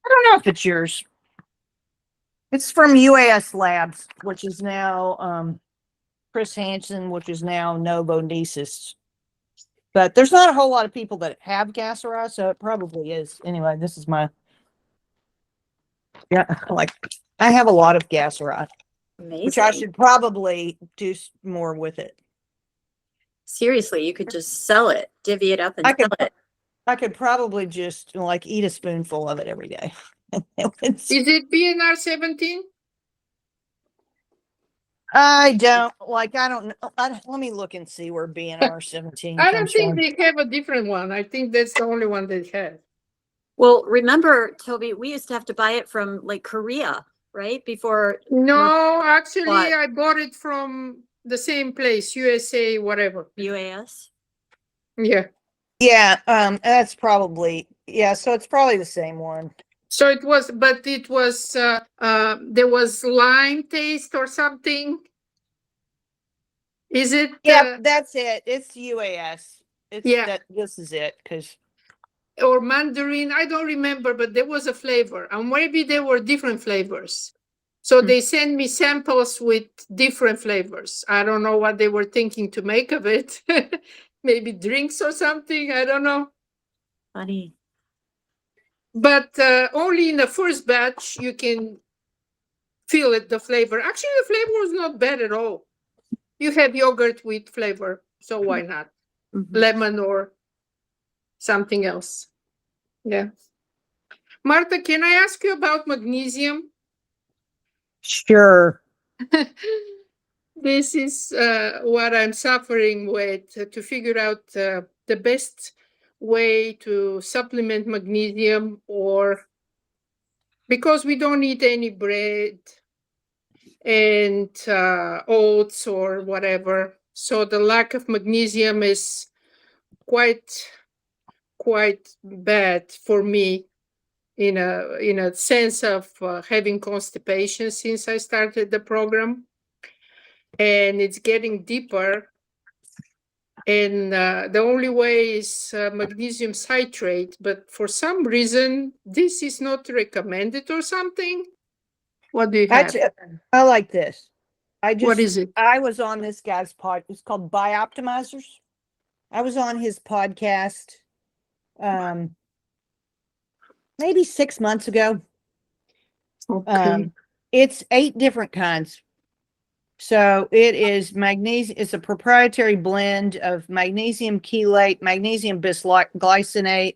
S2: I don't know if it's yours. It's from UAS Labs, which is now Chris Hansen, which is now Novo Nesis. But there's not a whole lot of people that have gasseri, so it probably is. Anyway, this is my I have a lot of gasseri, which I
S3: Amazing.
S2: should probably do more with it.
S3: Seriously, you could just sell it, divvy it up and
S2: I
S3: sell
S2: could
S3: it.
S2: I could probably just eat a spoonful of it every day.
S6: Is it BNR 17?
S2: I don't know. Let me look and see where BNR 17
S6: I don't
S2: comes
S6: think
S2: from.
S6: they have a different one. I think that's the only one they have.
S3: Well, remember, Toby, we used to have to buy it from like Korea, right? Before
S6: No, actually,
S3: What?
S6: I bought it from the same place, USA, whatever.
S3: UAS.
S6: Yeah.
S2: Yeah, that's probably, so it's probably the same one.
S6: So it was, but it was, there was lime taste or something. Is it?
S2: Yeah, that's it. It's UAS.
S6: Yeah.
S2: This is it, because
S6: Or mandarin? I don't remember, but there was a flavor, and maybe there were different flavors. So they sent me samples with different flavors. I don't know what they were thinking to make of it. Maybe drinks or something. I don't know.
S3: Funny.
S6: But only in the first batch you can feel it, the flavor. Actually, the flavor was not bad at all. You have yogurt with flavor, so why not? Lemon or something else. Yeah. Martha, can I ask you about magnesium?
S2: sure.
S6: This is what I'm suffering with, to figure out the best way to supplement magnesium, or because we don't eat any bread and oats or whatever. So the lack of magnesium is quite bad for me in a sense of having constipation since I started the program, and it's getting deeper. And the only way is magnesium citrate, but for some reason this is not recommended or something. What do you have?
S2: I like this.
S6: What is it?
S2: I was on this guy's pod. It's called Bioptimizers. I was on his podcast maybe 6 months ago.
S6: Okay.
S2: It's 8 different kinds. So it is magnesium. It's a proprietary blend of magnesium chelate, magnesium bisglycinate,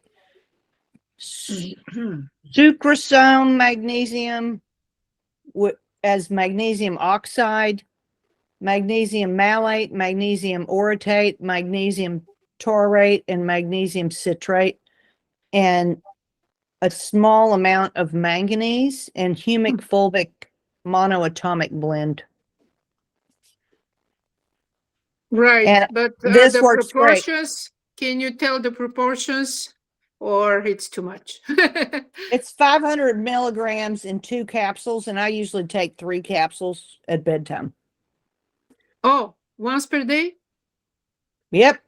S2: sucrosome magnesium as magnesium oxide, magnesium malate, magnesium orotate, magnesium taurate, and magnesium citrate, and a small amount of manganese and humic fulvic monoatomic blend.
S6: Right,
S2: And
S6: but
S2: this
S6: the
S2: works great.
S6: proportions, can you tell the proportions or it's too much?
S2: It's 500 milligrams in 2 capsules, and I usually take 3 capsules at bedtime.
S6: Oh, once per day?
S2: Yep.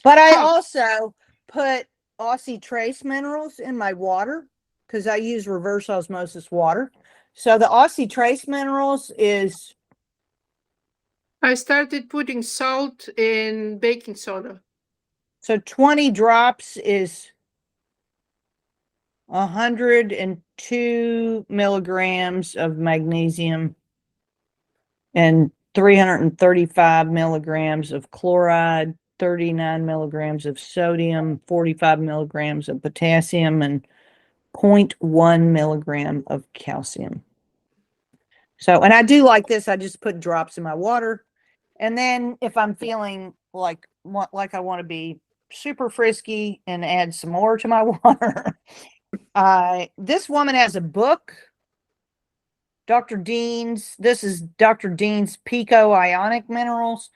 S2: But I
S6: Huh.
S2: also put Aussie trace minerals in my water because I use reverse osmosis water. So the Aussie trace minerals is,
S6: I started putting salt and baking soda.
S2: so 20 drops is 102 milligrams of magnesium and 335 milligrams of chloride, 39 milligrams of sodium, 45 milligrams of potassium, and 0.1 milligram of calcium. So, and I do like this. I just put drops in my water. And then if I'm feeling like I want to be super frisky and add some more to my water, this woman has a book, this is Dr. Dean's Pico Ionic Minerals,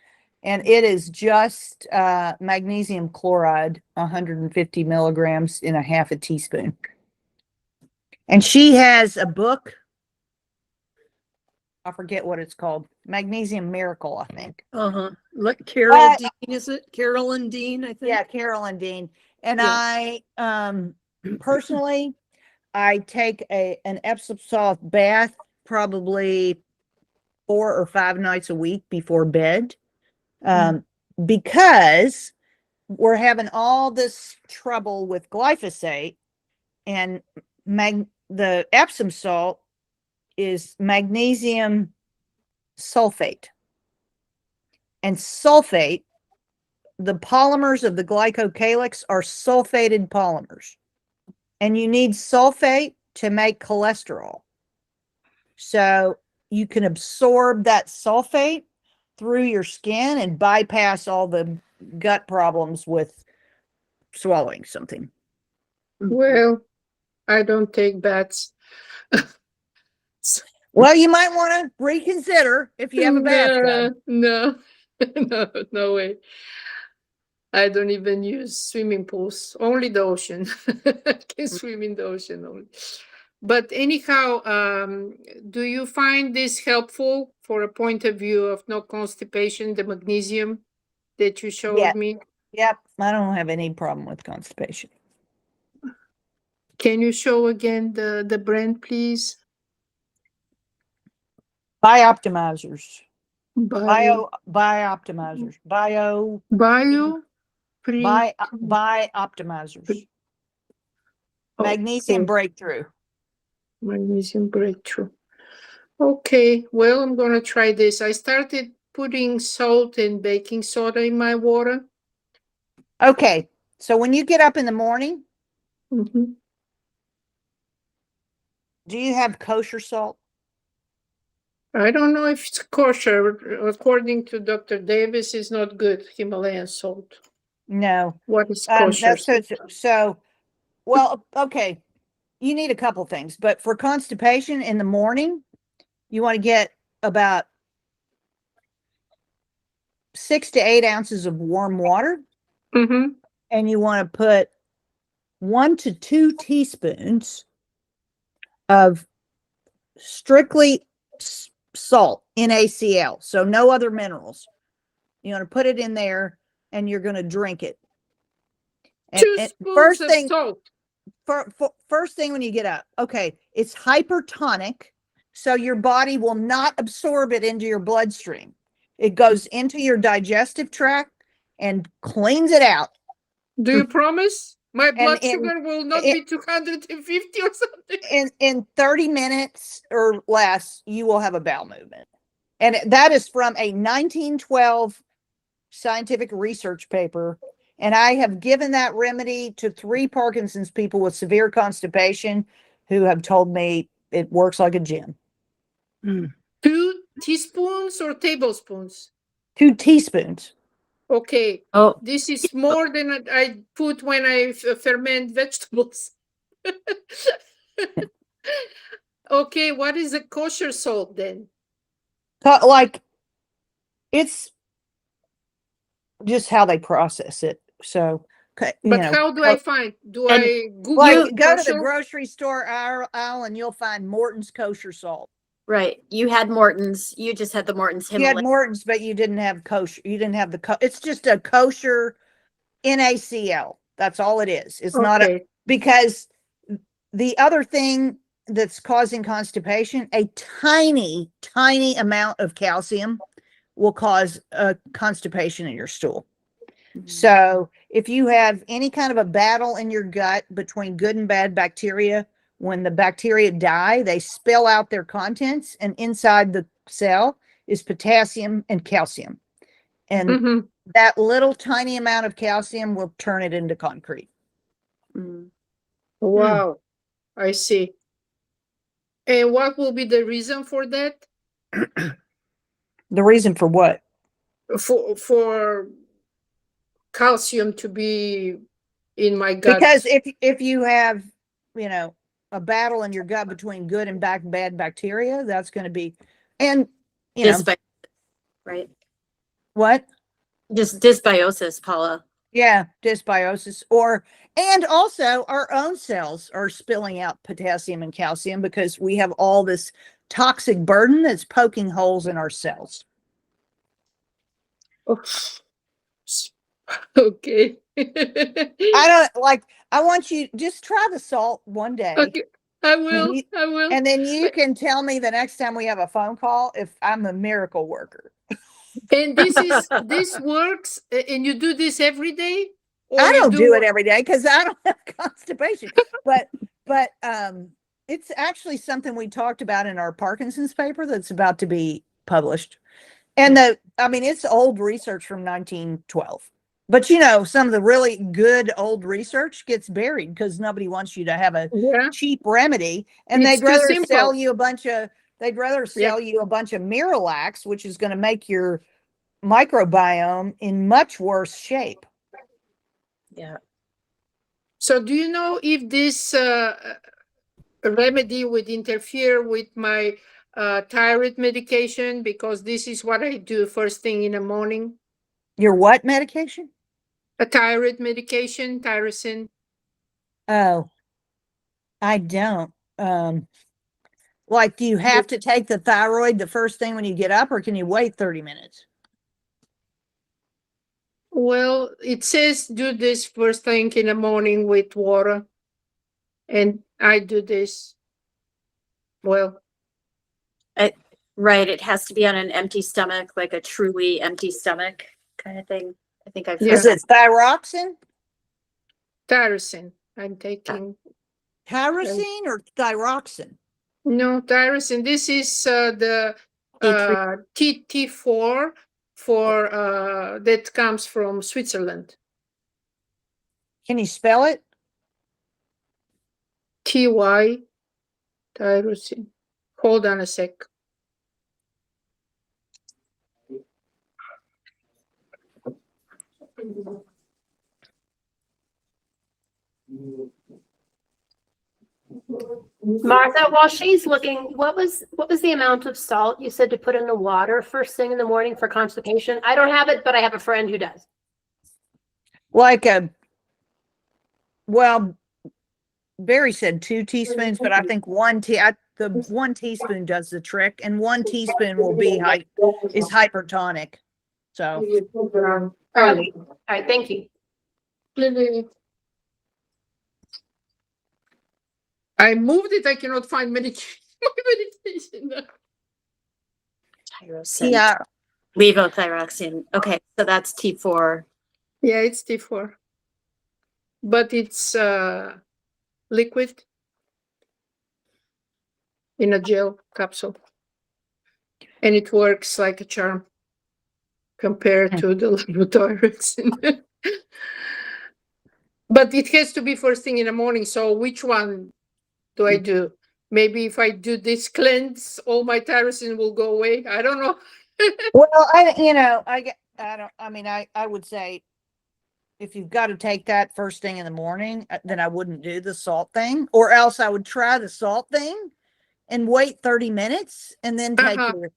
S2: and it is just magnesium chloride, 150 milligrams in a half a teaspoon. And she has a book, I forget what it's called, Magnesium Miracle, I think.
S1: Like Carol Dean, is it? Carolyn Dean, I think.
S2: Yeah, Carolyn Dean. And
S1: Yeah.
S2: I personally, I take an Epsom salt bath probably 4 or 5 nights a week before bed, because we're having all this trouble with glyphosate, and the Epsom salt is magnesium sulfate. And sulfate, the polymers of the glycocalyx are sulfated polymers. And you need sulfate to make cholesterol. So you can absorb that sulfate through your skin and bypass all the gut problems with swallowing something.
S6: Well, I don't take baths.
S2: Well, you might want to reconsider if you have a bathtub.
S6: No, no way. I don't even use swimming pools, only the ocean. I can swim in the ocean only. But anyhow, do you find this helpful for a point of view of no constipation, the magnesium that you showed
S2: Yeah.
S6: me?
S2: Yep, I don't have any problem with constipation.
S6: Can you show again the brand, please?
S2: Bioptimizers.
S6: Bioptimizers.
S2: Bioptimizers. Magnesium Breakthrough.
S6: Magnesium Breakthrough. Okay, well, I'm gonna try this. I started putting salt and baking soda in my water.
S2: Okay, so when you get up in the morning,
S6: Mhm.
S2: do you have kosher salt?
S6: I don't know if it's kosher. According to Dr. Davis, it's not good, Himalayan salt.
S2: No.
S6: What is kosher?
S2: Well, okay. You need a couple things, but for constipation in the morning, you want to get about 6 to 8 ounces of warm water,
S6: Mm-hmm.
S2: and you want to put 1 to 2 teaspoons of strictly salt, NaCl, so no other minerals. You want to put it in there, and you're going to drink it. And,
S6: 2
S2: and
S6: spoons
S2: first
S6: of
S2: thing,
S6: salt.
S2: first thing when you get up, okay, it's hypertonic, so your body will not absorb it into your bloodstream. It goes into your digestive tract and cleans it out.
S6: Do you promise? My blood
S2: in-
S6: sugar will not
S2: in-
S6: be 250 or something.
S2: In 30 minutes or less, you will have a bowel movement. And that is from a 1912 scientific research paper. And I have given that remedy to 3 Parkinson's people with severe constipation who have told me it works like a gem.
S6: 2 teaspoons or tablespoons?
S2: 2 teaspoons.
S6: Okay,
S3: Oh,
S6: this is more than I put when I ferment vegetables. Okay, what is a kosher salt then?
S2: Like, it's just how they process it. So,
S6: But how do I find? Do
S3: And
S6: I Google
S2: like, go to the
S6: kosher?
S2: grocery store aisle and you'll find Morton's kosher salt.
S3: right. You had Morton's. You just had the Morton's
S2: You had
S3: Himalaya.
S2: Morton's, but you didn't have kosher. You didn't have it's just a kosher NaCl. That's all it is. It's not
S6: Okay.
S2: because the other thing that's causing constipation, a tiny, tiny amount of calcium will cause constipation in your stool. So if you have any kind of a battle in your gut between good and bad bacteria, when the bacteria die, they spill out their contents, and inside the cell is potassium and calcium. And
S6: Mhm.
S2: that little tiny amount of calcium will turn it into concrete.
S3: Mm.
S6: Wow, I see. And what will be the reason for that?
S2: The reason for what?
S6: For calcium to be in my gut?
S2: Because if you have, a battle in your gut between good and bad bacteria, that's going to be, and
S3: Right.
S2: what?
S3: Just dysbiosis, Paula.
S2: Yeah, dysbiosis, and also our own cells are spilling out potassium and calcium because we have all this toxic burden that's poking holes in our cells.
S6: Oh. Okay.
S2: I want you just try the salt one day.
S6: Okay, I
S2: And
S6: will.
S2: you,
S6: I will.
S2: and then you can tell me the next time we have a phone call if I'm a miracle worker.
S6: And this works, and you do this every day, or
S2: I
S6: you
S2: don't do it every day because I don't have constipation. But it's actually something we talked about in our Parkinson's paper that's about to be published. And it's old research from 1912. But some of the really good old research gets buried because nobody wants you to have a
S6: Yeah,
S2: cheap remedy, and
S6: it's
S2: they'd
S6: too
S2: rather
S6: simple.
S2: sell you a bunch of Miralax, which is going to make your microbiome in much worse shape.
S3: Yeah.
S6: So, do you know if this remedy would interfere with my thyroid medication? Because this is what I do first thing in the morning.
S2: Your what medication?
S6: A thyroid medication, tyrosine.
S2: Oh, I don't. Like, do you have to take the thyroid the first thing when you get up, or can you wait 30 minutes?
S6: Well, it says do this first thing in the morning with water, and I do this. Well,
S3: Right. It has to be on an empty stomach, like a truly empty stomach kind of thing. I think I've
S6: Yeah.
S2: Is it thyroxine?
S6: tyrosine. I'm taking
S2: Tyrosine or thyroxine?
S6: no tyrosine. This is the
S3: T3.
S6: TT4 for that comes from Switzerland.
S2: Can you spell it?
S6: TY tyrosine. Hold on a sec.
S7: Martha, while she's looking, what was the amount of salt you said to put in the water first thing in the morning for constipation? I don't have it, but I have a friend who does.
S2: Like well, Barry said 2 teaspoons, but I think the 1 teaspoon does the trick, and 1 teaspoon will be is hypertonic. So
S7: Okay. All right. Thank you.
S6: I moved it. I cannot find medication. My medication.
S3: Tyrosine.
S2: yeah,
S3: Levothyroxine. Okay, so that's T4.
S6: Yeah, it's T4, but it's liquid in a gel capsule, and it works like a charm compared to the levothyroxine. But it has to be first thing in the morning. So which one do I do? Maybe if I do this cleanse, all my tyrosine will go away. I don't know.
S2: well, I would say if you've got to take that first thing in the morning, then I wouldn't do the salt thing, or else I would try the salt thing and wait 30 minutes and then take it.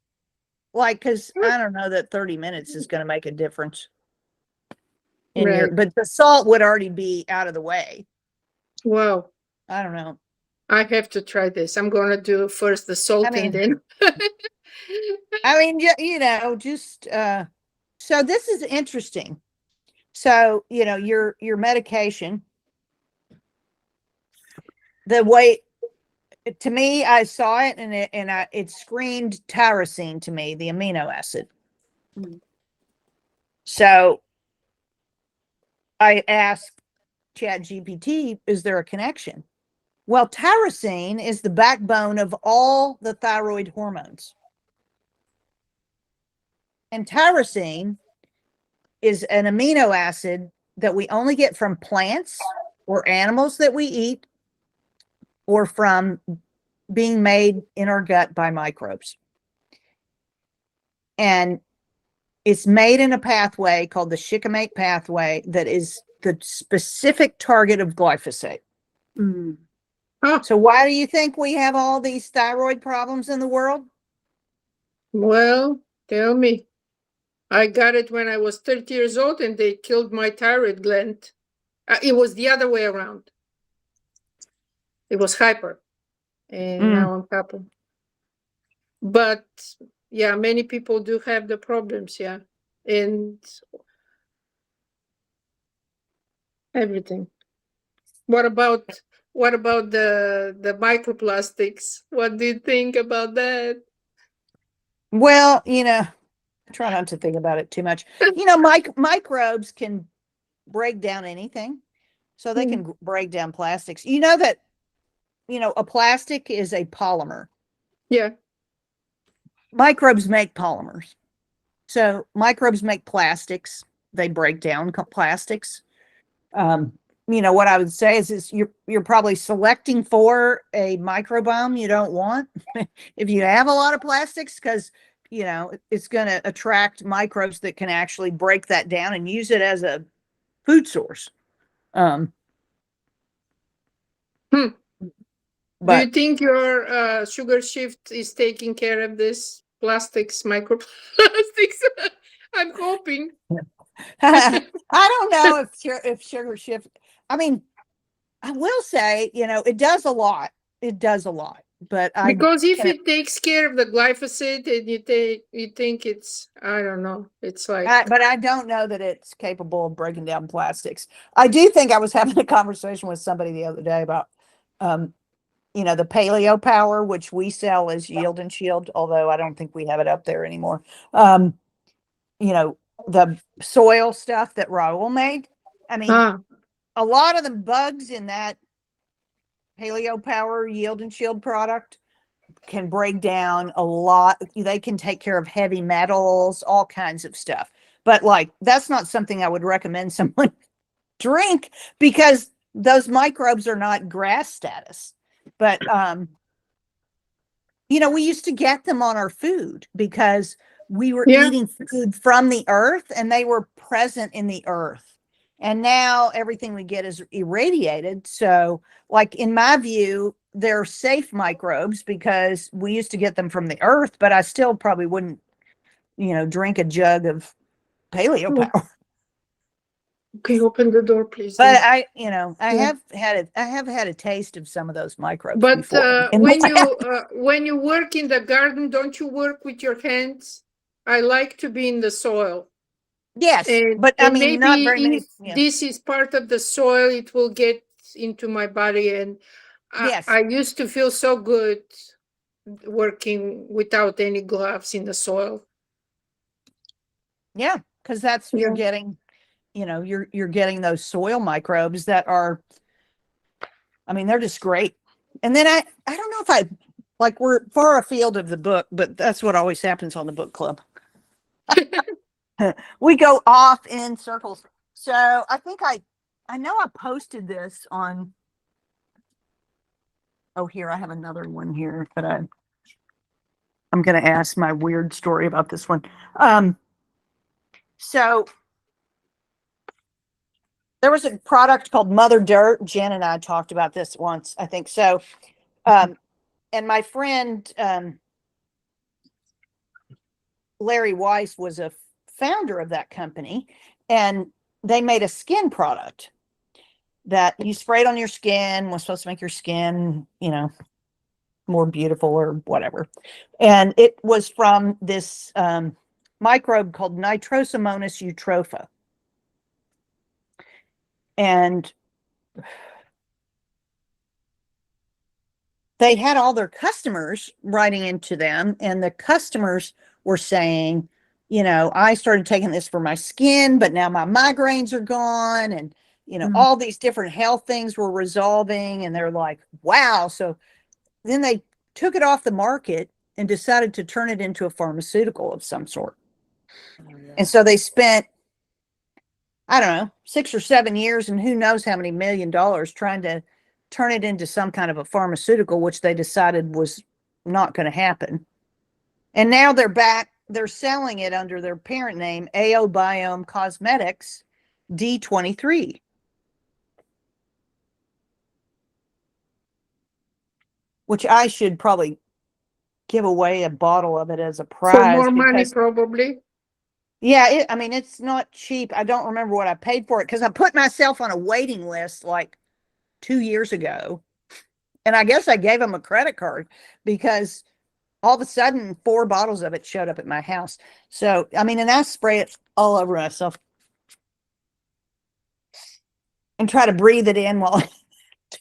S2: Like, because I don't know that 30 minutes is going to make a difference in but the salt would already be out of the way.
S6: Wow.
S2: I don't know.
S6: I have to try this. I'm going to do first the salt and then.
S2: I mean, just, so this is interesting. So, your medication, the way, to me, I saw it and it screamed tyrosine to me, the amino acid. So I asked ChatGPT, is there a connection? Well, tyrosine is the backbone of all the thyroid hormones. And tyrosine is an amino acid that we only get from plants or animals that we eat, or from being made in our gut by microbes. And it's made in a pathway called the shikimate pathway that is the specific target of glyphosate. So why do you think we have all these thyroid problems in the world?
S6: Well, tell me. I got it when I was 30 years old and they killed my thyroid gland. It was the other way around. It was hyper. And now I'm hyper. But yeah, many people do have the problems, yeah. And everything. What about the microplastics? What do you think about that?
S2: Well, try not to think about it too much. Microbes can break down anything. So they can break down plastics. You know that, a plastic is a polymer.
S6: Yeah.
S2: Microbes make polymers. So microbes make plastics. They break down plastics. What I would say is you're probably selecting for a microbiome you don't want if you have a lot of plastics, because it's going to attract microbes that can actually break that down and use it as a food source.
S6: Do you think your sugar shift is taking care of this plastics, microplastics? I'm hoping.
S2: I don't know if sugar shift. I mean, I will say, it does a lot. It does a lot, but
S6: because if it takes care of the glyphosate, and you think it's, I don't know, it's like.
S2: But I don't know that it's capable of breaking down plastics. I do think I was having a conversation with somebody the other day about, the paleo power, which we sell as Yield and Shield, although I don't think we have it up there anymore. The soil stuff that Raul made. I mean, a lot of the bugs in that paleo power Yield and Shield product can break down a lot. They can take care of heavy metals, all kinds of stuff. But that's not something I would recommend someone drink, because those microbes are not grass status. But, we used to get them on our food because we were eating food from the earth and they were present in the earth. And now everything we get is irradiated. So, in my view, they're safe microbes because we used to get them from the earth, but I still probably wouldn't, drink a jug of paleo power.
S6: Okay, open the door, please.
S2: But
S6: then.
S2: I
S6: Yeah.
S2: have had a taste of some of those microbes
S6: But
S2: before.
S6: when you work in the garden, don't you work with your hands? I like to be in the soil.
S2: Yes,
S6: And,
S2: but I
S6: and
S2: mean, not very
S6: maybe
S2: many.
S6: if this is part of the soil, it will get into my body. And
S2: Yes.
S6: I used to feel so good working without any gloves in the soil.
S2: Yeah, because that's you're
S6: Yeah.
S2: getting, you're getting those soil microbes that are, I mean, they're just great. And then I don't know if we're far afield of the book, but that's what always happens on the book club. We go off in circles. So I think I know I posted this on. Oh, here I have another one here, but I'm going to ask my weird story about this one. So there was a product called Mother Dirt. Jen and I talked about this once, I think. So, and my friend Larry Weiss was a founder of that company, and they made a skin product that you sprayed on your skin, was supposed to make your skin, more beautiful or whatever. And it was from this microbe called Nitrosomonas eutropha. And they had all their customers writing into them, and the customers were saying, I started taking this for my skin, but now my migraines are gone, and all these different health things were resolving, and they're like, wow. So then they took it off the market and decided to turn it into a pharmaceutical of some sort. And so they spent, I don't know, 6 or 7 years and who knows how many $1 million trying to turn it into some kind of a pharmaceutical, which they decided was not going to happen. And now they're back, they're selling it under their parent name, Biome Cosmetics D23. Which I should probably give away a bottle of it as a prize.
S6: For more money, probably.
S2: Yeah, I mean, it's not cheap. I don't remember what I paid for it because I put myself on a waiting list like 2 years ago. And I guess I gave them a credit card because all of a sudden 4 bottles of it showed up at my house. So, I mean, and I spray it all over myself and try to breathe it in while I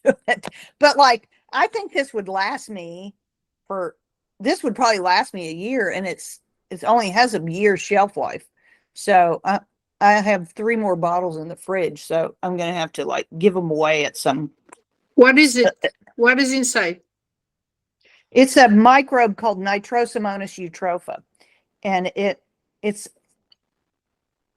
S2: do it. But I think this would last me this would probably last me a year, and it only has a year shelf life. So I have 3 more bottles in the fridge, so I'm going to have to give them away at some.
S6: What is it? What is inside?
S2: It's a microbe called Nitrosomonas eutropha, and it's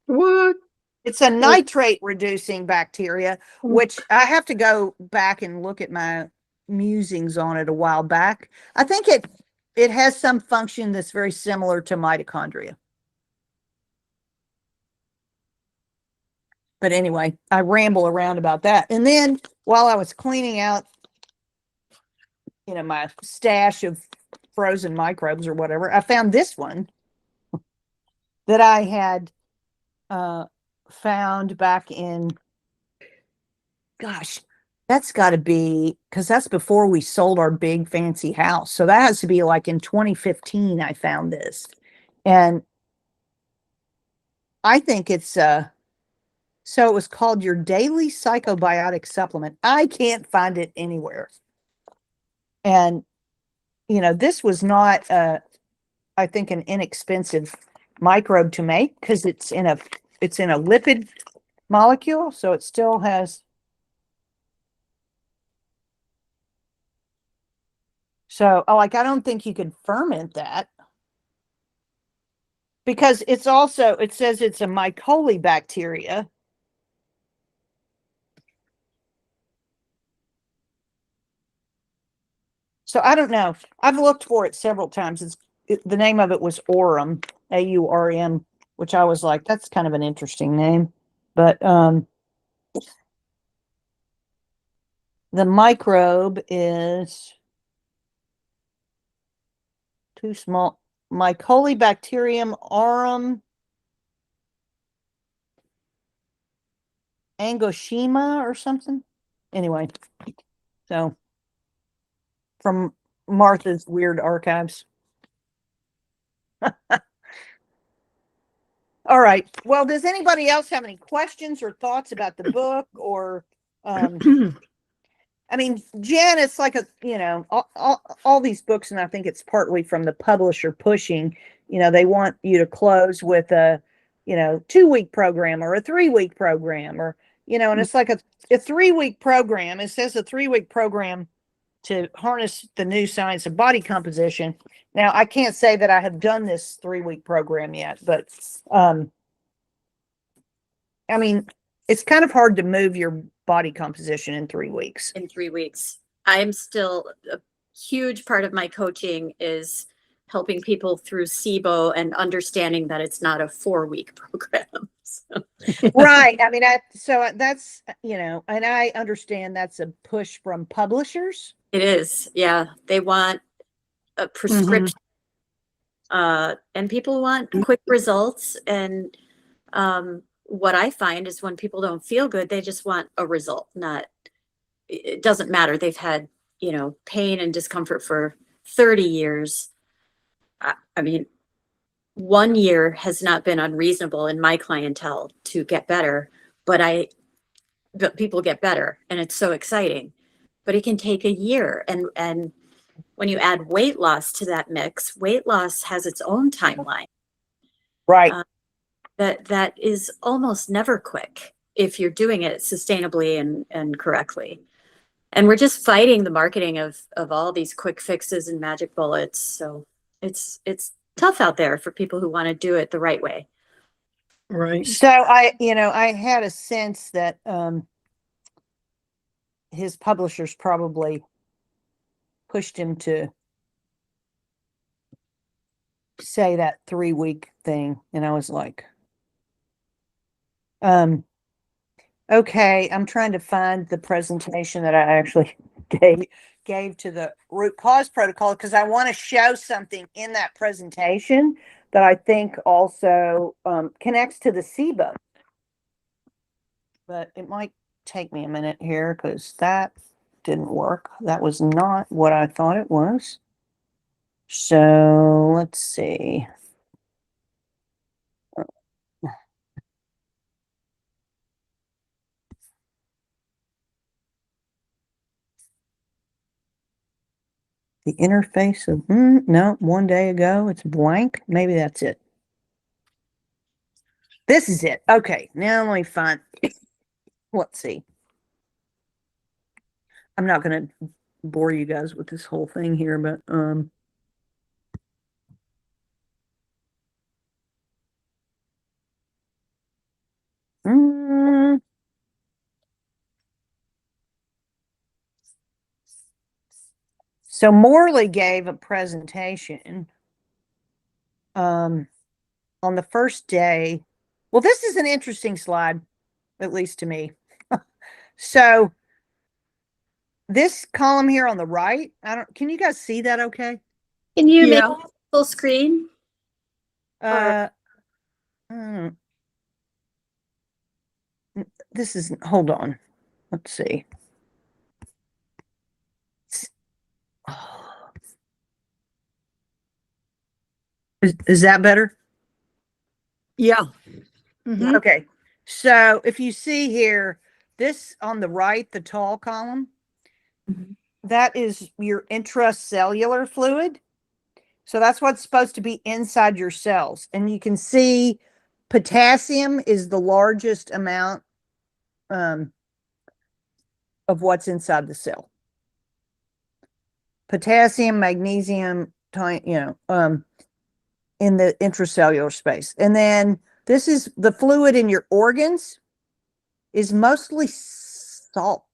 S6: What?
S2: It's a nitrate reducing bacteria, which I have to go back and look at my musings on it a while back. I think it has some function that's very similar to mitochondria. But anyway, I ramble around about that. And then while I was cleaning out, my stash of frozen microbes or whatever, I found this one that I had found back in, gosh, that's got to be, because that's before we sold our big fancy house. So that has to be in 2015, I found this. And I think it's, so it was called your daily psychobiotic supplement. I can't find it anywhere. And, this was not, I think, an inexpensive microbe to make because it's in a lipid molecule. So it still has. So, I don't think you could ferment that because it says it's a mycolibacteria. So I don't know. I've looked for it several times. The name of it was Aurum, AURM, which I was like, that's kind of an interesting name. But The microbe is too small. Mycolibacterium aurum angoshima or something. Anyway, so from Martha's weird archives. All right. Well, does anybody else have any questions or thoughts about the book or, I mean, Jen, it's like all these books, and I think it's partly from the publisher pushing, they want you to close with a, 2-week program or a 3-week program or, and it's like a 3-week program. It says a 3-week program to harness the new science of body composition. Now, I can't say that I have done this 3-week program yet, but, I mean, it's kind of hard to move your body composition in 3 weeks.
S3: In 3 weeks. I'm still a huge part of my coaching is helping people through SIBO and understanding that it's not a 4-week program. So.
S2: Right. I mean, so that's, and I understand that's a push from publishers.
S3: It is. Yeah. They want a prescription. And people want quick results. And what I find is when people don't feel good, they just want a result. It doesn't matter. They've had, pain and discomfort for 30 years. I mean, 1 year has not been unreasonable in my clientele to get better, but people get better and it's so exciting, but it can take a year. And when you add weight loss to that mix, weight loss has its own timeline.
S2: Right.
S3: That is almost never quick if you're doing it sustainably and correctly. And we're just fighting the marketing of all these quick fixes and magic bullets. So it's tough out there for people who want to do it the right way.
S1: Right.
S2: So I had a sense that his publishers probably pushed him to say that 3-week thing. And I was like, okay, I'm trying to find the presentation that I actually gave to the root cause protocol because I want to show something in that presentation that I think also connects to the SIBO. But it might take me a minute here because that didn't work. That was not what I thought it was. So let's see. The interface of, no, 1 day ago, it's blank. Maybe that's it. This is it. Okay, now let me find, let's see. I'm not going to bore you guys with this whole thing here, but, so Morley gave a presentation on the first day. Well, this is an interesting slide, at least to me. So this column here on the right, can you guys see that okay?
S3: Can you make
S1: Yeah.
S3: it full screen?
S2: This is, hold on. Let's see. Is that better?
S1: Yeah. Mhm.
S2: Okay. So if you see here, this on the right, the tall column, that is your intracellular fluid. So that's what's supposed to be inside your cells. And you can see potassium is the largest amount of what's inside the cell. Potassium, magnesium, in the intracellular space. And then this is the fluid in your organs is mostly salt.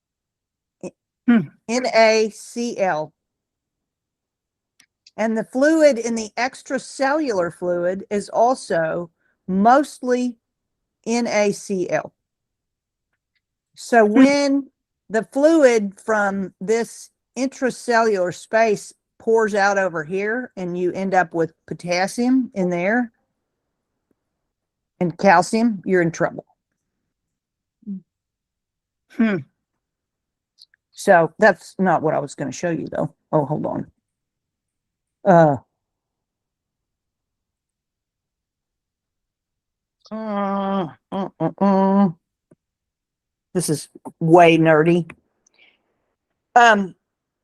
S2: NaCl. And the fluid in the extracellular fluid is also mostly NaCl. So when the fluid from this intracellular space pours out over here, and you end up with potassium in there and calcium, you're in trouble. So that's not what I was going to show you, though. Oh, hold on. This is way nerdy.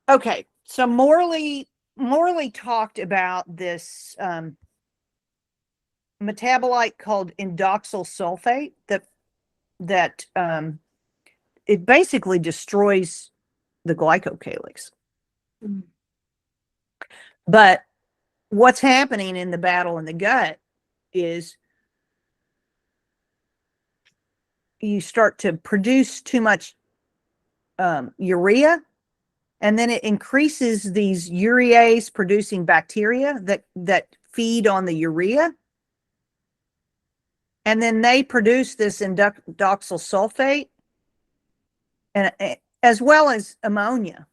S2: Okay, so Morley talked about this metabolite called indoxyl sulfate that it basically destroys the glycocalyx. But what's happening in the battle in the gut is you start to produce too much urea, and then it increases these urease producing bacteria that feed on the urea. And then they produce this indoxyl sulfate, and as well as ammonia.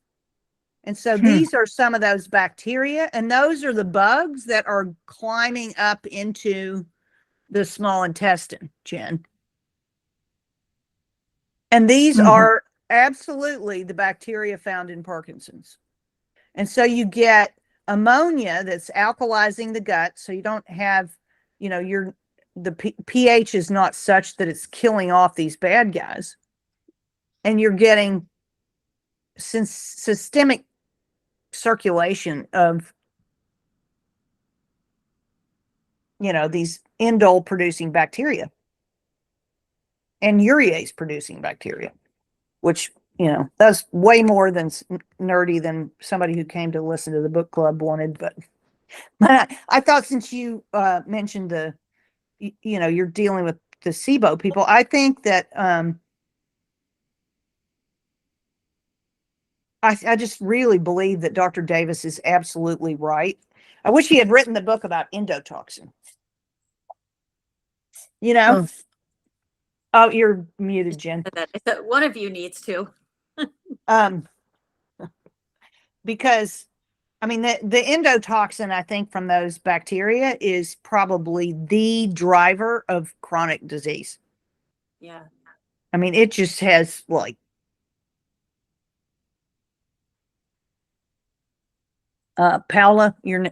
S2: And so these are some of those bacteria, and those are the bugs that are climbing up into the small intestine, Jen. And these are absolutely the bacteria found in Parkinson's. And so you get ammonia that's alkalizing the gut. So you don't have, the pH is not such that it's killing off these bad guys. And you're getting systemic circulation of, these indole producing bacteria and urease producing bacteria, which, that's way more than nerdy than somebody who came to listen to the book club wanted. But I thought, since you mentioned you're dealing with the SIBO people, I think that I just really believe that Dr. Davis is absolutely right. I wish he had written the book about endotoxin. Oh, you're muted, Jen.
S3: I thought one of you needs to.
S2: Because the endotoxin, I think, from those bacteria is probably the driver of chronic disease.
S3: Yeah.
S2: It just has Paula, your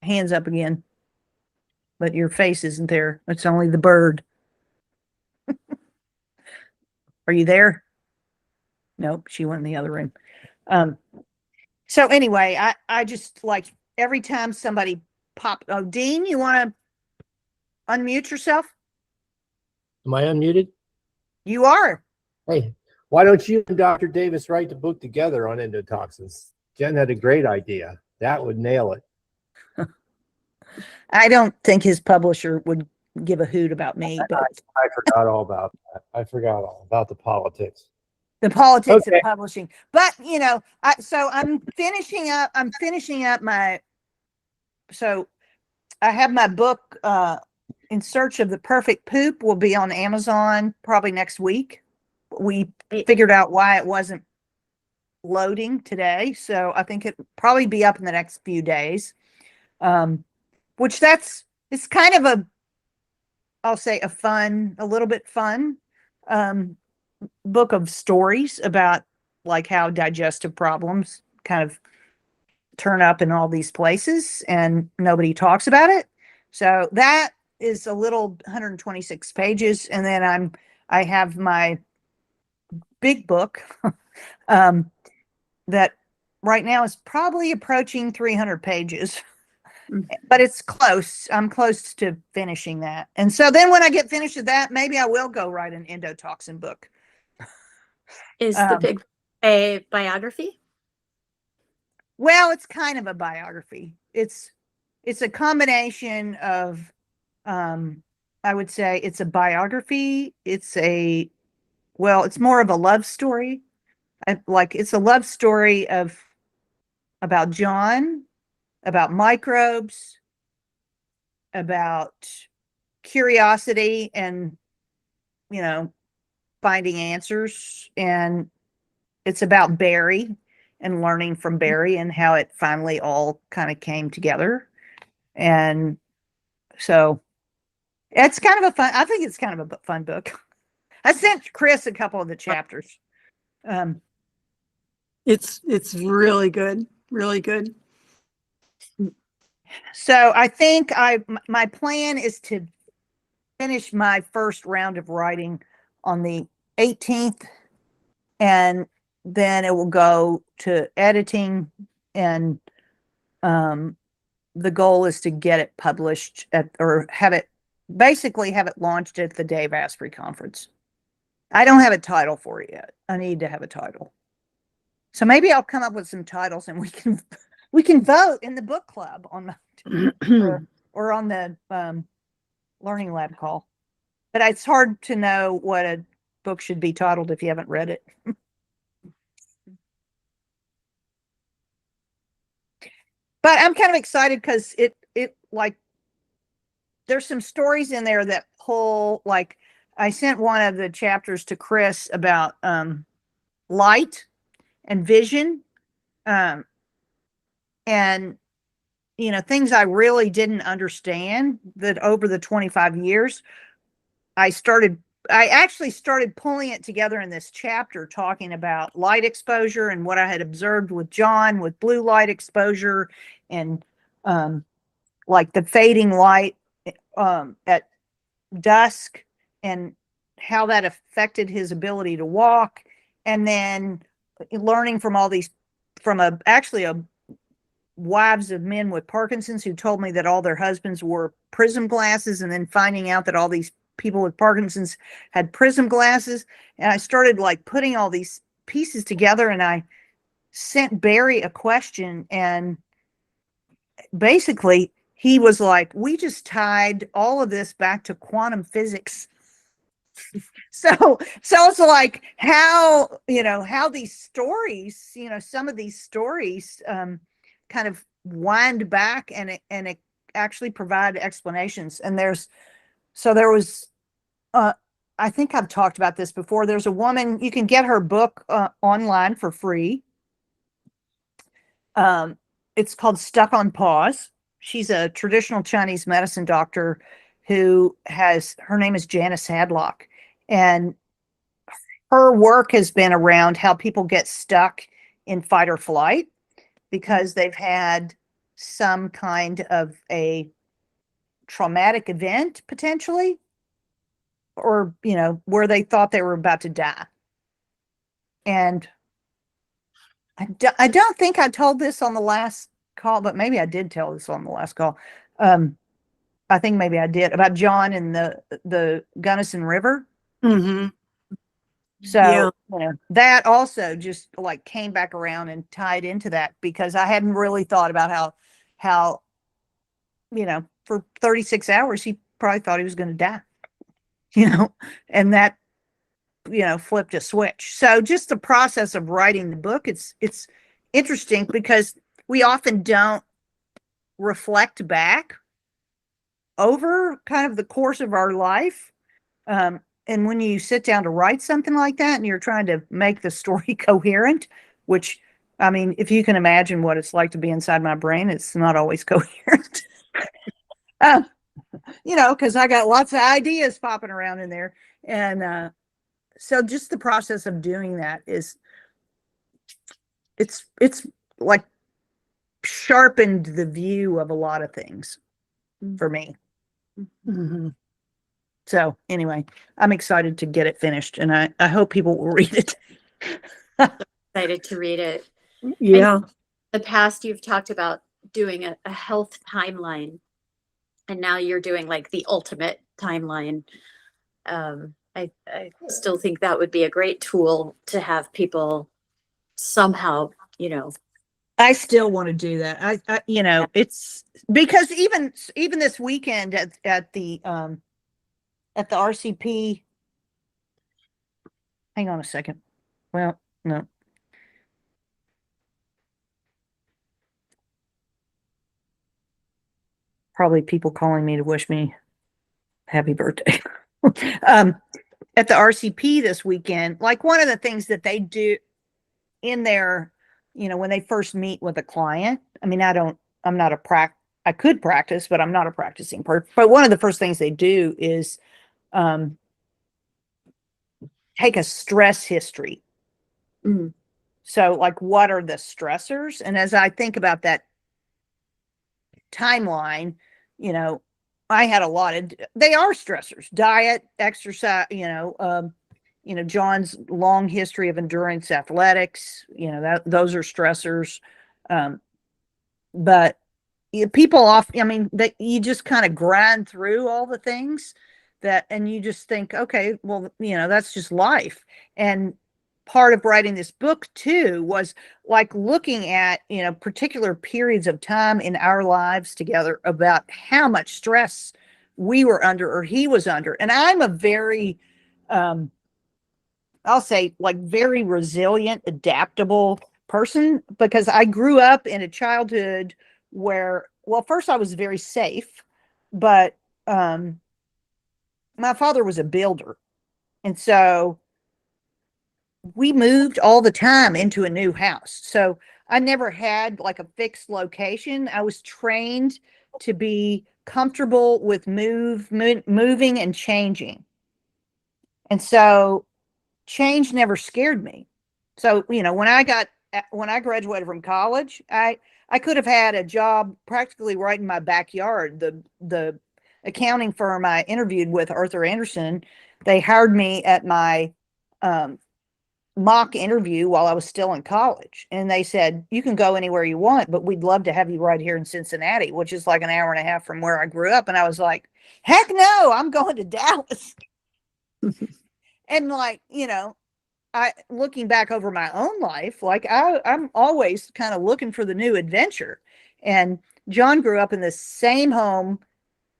S2: hands up again, but your face isn't there. It's only the bird. Are you there? Nope, she went in the other room. So anyway, I just like every time somebody oh, Dean, you want to unmute yourself?
S8: Am I unmuted?
S2: You are.
S8: Hey, why don't you and Dr. Davis write the book together on endotoxins? Jen had a great idea. That would nail it.
S2: I don't think his publisher would give a hoot about me, but
S8: I forgot all about that. I forgot all about the politics.
S2: The politics
S8: Okay.
S2: of publishing. But so I'm finishing up my, so I have my book In Search of the Perfect Poop will be on Amazon probably next week. We figured out why it wasn't loading today, so I think it'll probably be up in the next few days. Which it's kind of I'll say a little bit fun book of stories about like how digestive problems kind of turn up in all these places and nobody talks about it. So that is a little 126 pages. And then I have my big book that right now is probably approaching 300 pages, but it's close. I'm close to finishing that. And so then when I get finished with that, maybe I will go write an endotoxin book.
S3: Is the big a biography?
S2: Well, it's kind of a biography. It's a combination of, I would say it's a biography. It's more of a love story. It's a love story about John, about microbes, about curiosity, and, finding answers, and it's about Barry and learning from Barry and how it finally all kind of came together. And so it's kind of I think it's kind of a fun book. I sent Chris a couple of the chapters.
S1: It's really good, really good.
S2: So I think my plan is to finish my first round of writing on the 18th, and then it will go to editing, and the goal is to get it published or have it launched at the Dave Asprey conference. I don't have a title for it yet. I need to have a title. So maybe I'll come up with some titles and we can vote in the book club on the or on the learning lab call. But it's hard to know what a book should be titled if you haven't read it. But I'm kind of excited because it like there's some stories in there that pull, like I sent one of the chapters to Chris about light and vision, and things I really didn't understand, that over the 25 years I actually started pulling it together in this chapter, talking about light exposure and what I had observed with John with blue light exposure, and like the fading light at dusk, and how that affected his ability to walk. And then learning from all these, from actually wives of men with Parkinson's who told me that all their husbands wore prism glasses, and then finding out that all these people with Parkinson's had prism glasses. And I started like putting all these pieces together, and I sent Barry a question, and basically he was like, we just tied all of this back to quantum physics. So it's like how these stories, some of these stories kind of wind back, and it actually provide explanations. And there was I think I've talked about this before. There's a woman, you can get her book online for free. It's called Stuck on Pause. She's a traditional Chinese medicine doctor her name is Janice Hadlock, and her work has been around how people get stuck in fight or flight because they've had some kind of a traumatic event potentially, or where they thought they were about to die. And I don't think I told this on the last call, but maybe I did tell this on the last call. I think maybe I did, about John and the Gunnison River.
S1: Mm-hmm.
S2: So that also just like came back around and tied into that, because I hadn't really thought about how for 36 hours he probably thought he was going to die, and that flipped a switch. So just the process of writing the book, it's interesting because we often don't reflect back over kind of the course of our life. And when you sit down to write something like that and you're trying to make the story coherent, which, I mean, if you can imagine what it's like to be inside my brain, it's not always coherent. Because I got lots of ideas popping around in there. And so just the process of doing that it's like sharpened the view of a lot of things for me.
S1: Mm-hmm.
S2: So anyway, I'm excited to get it finished, and I hope people will read it.
S3: Excited to read it.
S1: Yeah.
S3: In the past, you've talked about doing a health timeline, and now you're doing like the ultimate timeline. I still think that would be a great tool to have people somehow,
S2: I still want to do that. I it's because even this weekend at the RCP. Hang on a second. Well, no. Probably people calling me to wish me happy birthday. at the RCP this weekend, like one of the things that they do in their, when they first meet with a client, I mean, I'm not I could practice, but I'm not a practicing person. But one of the first things they do is take a stress history.
S3: Mm.
S2: So like, what are the stressors? And as I think about that timeline, I had a lot of, they are stressors: diet, exercise, John's long history of endurance athletics, those are stressors. But people often, I mean, that you just kind of grind through all the things and you just think, okay, well, that's just life. And part of writing this book too was like looking at, particular periods of time in our lives together about how much stress we were under or he was under. And I'm a very, I'll say, like, very resilient, adaptable person, because I grew up in a childhood where, well, first I was very safe, but my father was a builder. And so we moved all the time into a new house. So I never had like a fixed location. I was trained to be comfortable with moving and changing. And so change never scared me. So, when I graduated from college, I could have had a job practically right in my backyard. The accounting firm I interviewed with, Arthur Anderson, they hired me at my mock interview while I was still in college. And they said, you can go anywhere you want, but we'd love to have you right here in Cincinnati, which is like an hour and a half from where I grew up. And I was like, heck no, I'm going to Dallas. And like, looking back over my own life, like I'm always kind of looking for the new adventure. And John grew up in the same home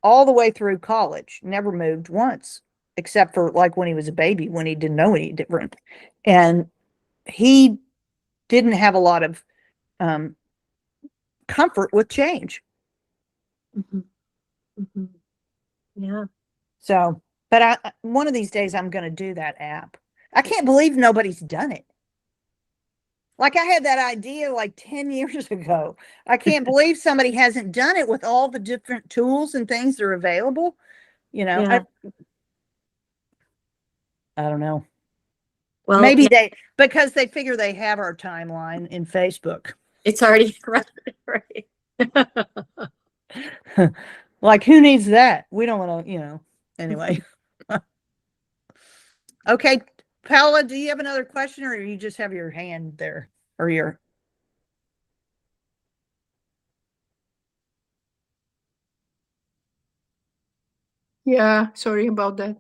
S2: all the way through college, never moved once, except for like when he was a baby, when he didn't know any different. And he didn't have a lot of comfort with change.
S3: Mhm. Mhm. Yeah.
S2: So, but one of these days I'm going to do that app. I can't believe nobody's done it. Like, I had that idea like 10 years ago. I can't believe somebody hasn't done it with all the different tools and things that are available.
S3: Yeah.
S2: I don't know.
S3: Well,
S2: Maybe
S3: yeah,
S2: because they figure they have our timeline in Facebook.
S3: it's already right.
S2: Like, who needs that? We don't want to, anyway. Okay. Paula, do you have another question, or you just have your hand there, or your?
S6: Yeah, sorry about that.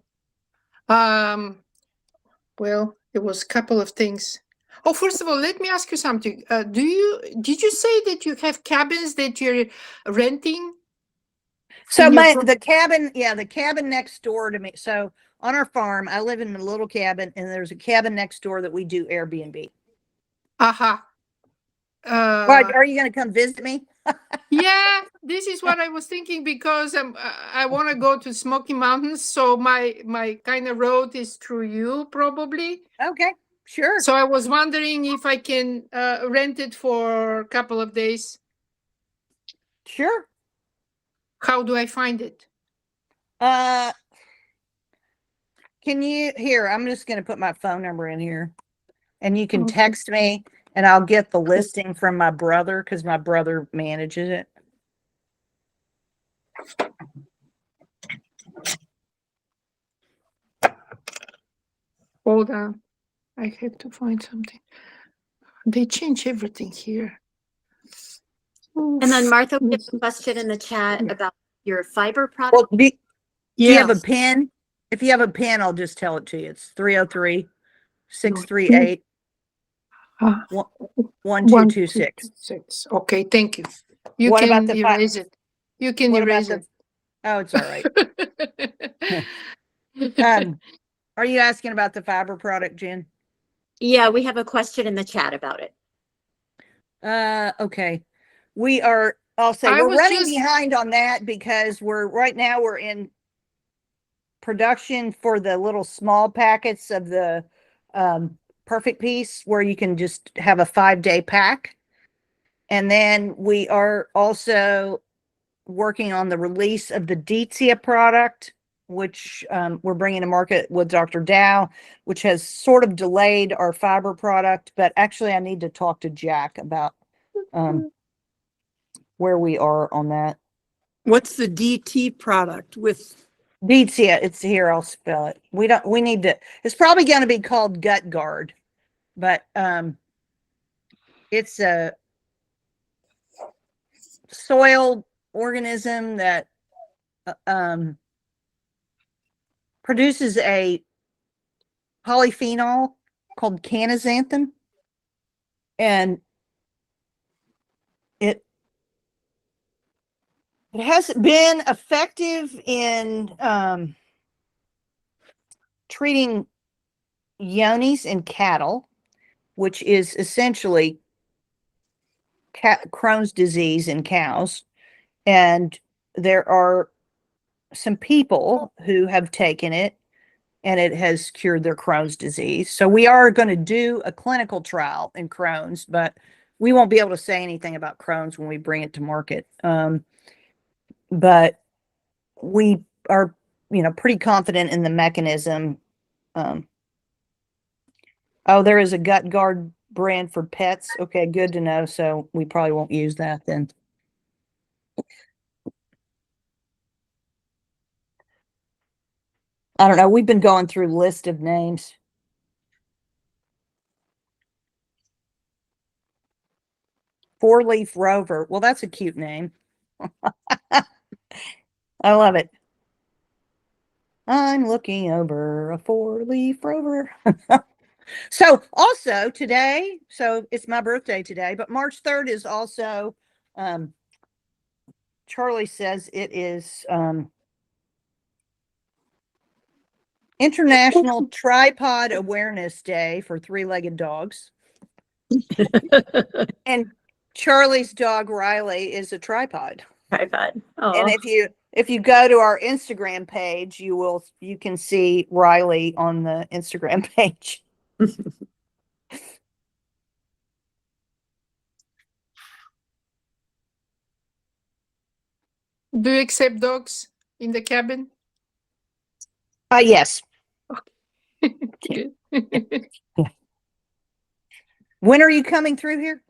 S6: Well, there was a couple of things. Oh, first of all, let me ask you something. Did you say that you have cabins that you're renting?
S2: So
S6: in your
S2: the cabin next door to me. So on our farm, I live in a little cabin, and there's a cabin next door that we do Airbnb.
S6: Aha.
S2: What, are you going to come visit me?
S6: Yeah, this is what I was thinking, because I want to go to Smoky Mountains, so my kind of road is through you probably.
S2: Okay, sure.
S6: So I was wondering if I can rent it for a couple of days.
S2: Sure.
S6: How do I find it?
S2: Can you here? I'm just going to put my phone number in here, and you can text me, and I'll get the listing from my brother, because my brother manages it.
S6: Hold on. I have to find something. They change everything here.
S3: And then Martha, we have a question in the chat about your fiber product.
S2: Well, do you have a
S6: Yes.
S2: pen? If you have a pen, I'll just tell it to you. It's 303-638
S6: Ah,
S2: 1226.
S6: Okay, thank you. You
S2: What about
S6: can
S2: the
S6: erase it. You can
S2: What about
S6: erase it.
S2: Oh, it's all right. Are you asking about the fiber product, Jen?
S3: Yeah, we have a question in the chat about it.
S2: Okay. I'll say
S6: I
S2: we're
S6: was
S2: running
S6: just-
S2: behind on that, because we're in production for the little small packets of the perfect piece where you can just have a 5-day pack. And then we are also working on the release of the Deetsia product, which we're bringing to market with Dr. Dow, which has sort of delayed our fiber product. But actually, I need to talk to Jack about where we are on that.
S1: What's the DT product with?
S2: Deetsia, it's here. I'll spell it. We need to, it's probably going to be called Gut Guard, but it's a soil organism that produces a polyphenol called canaxanthin, and it has been effective in treating yonis in cattle, which is essentially Crohn's disease in cows. And there are some people who have taken it and it has cured their Crohn's disease. So we are going to do a clinical trial in Crohn's, but we won't be able to say anything about Crohn's when we bring it to market. But we are, pretty confident in the mechanism. Oh, there is a Gut Guard brand for pets. Okay, good to know. So we probably won't use that then. I don't know. We've been going through list of names. Four-leaf rover. Well, that's a cute name. I love it. I'm looking over a four-leaf rover. So also today, so it's my birthday today, but March 3rd is also, Charlie says it is International Tripod Awareness Day for three-legged dogs. And Charlie's dog Riley is a tripod.
S3: Tripod.
S2: And if you go to our Instagram page, you can see Riley on the Instagram page.
S6: Do you accept dogs in the cabin?
S2: Yes.
S6: Good.
S2: When are you coming through here?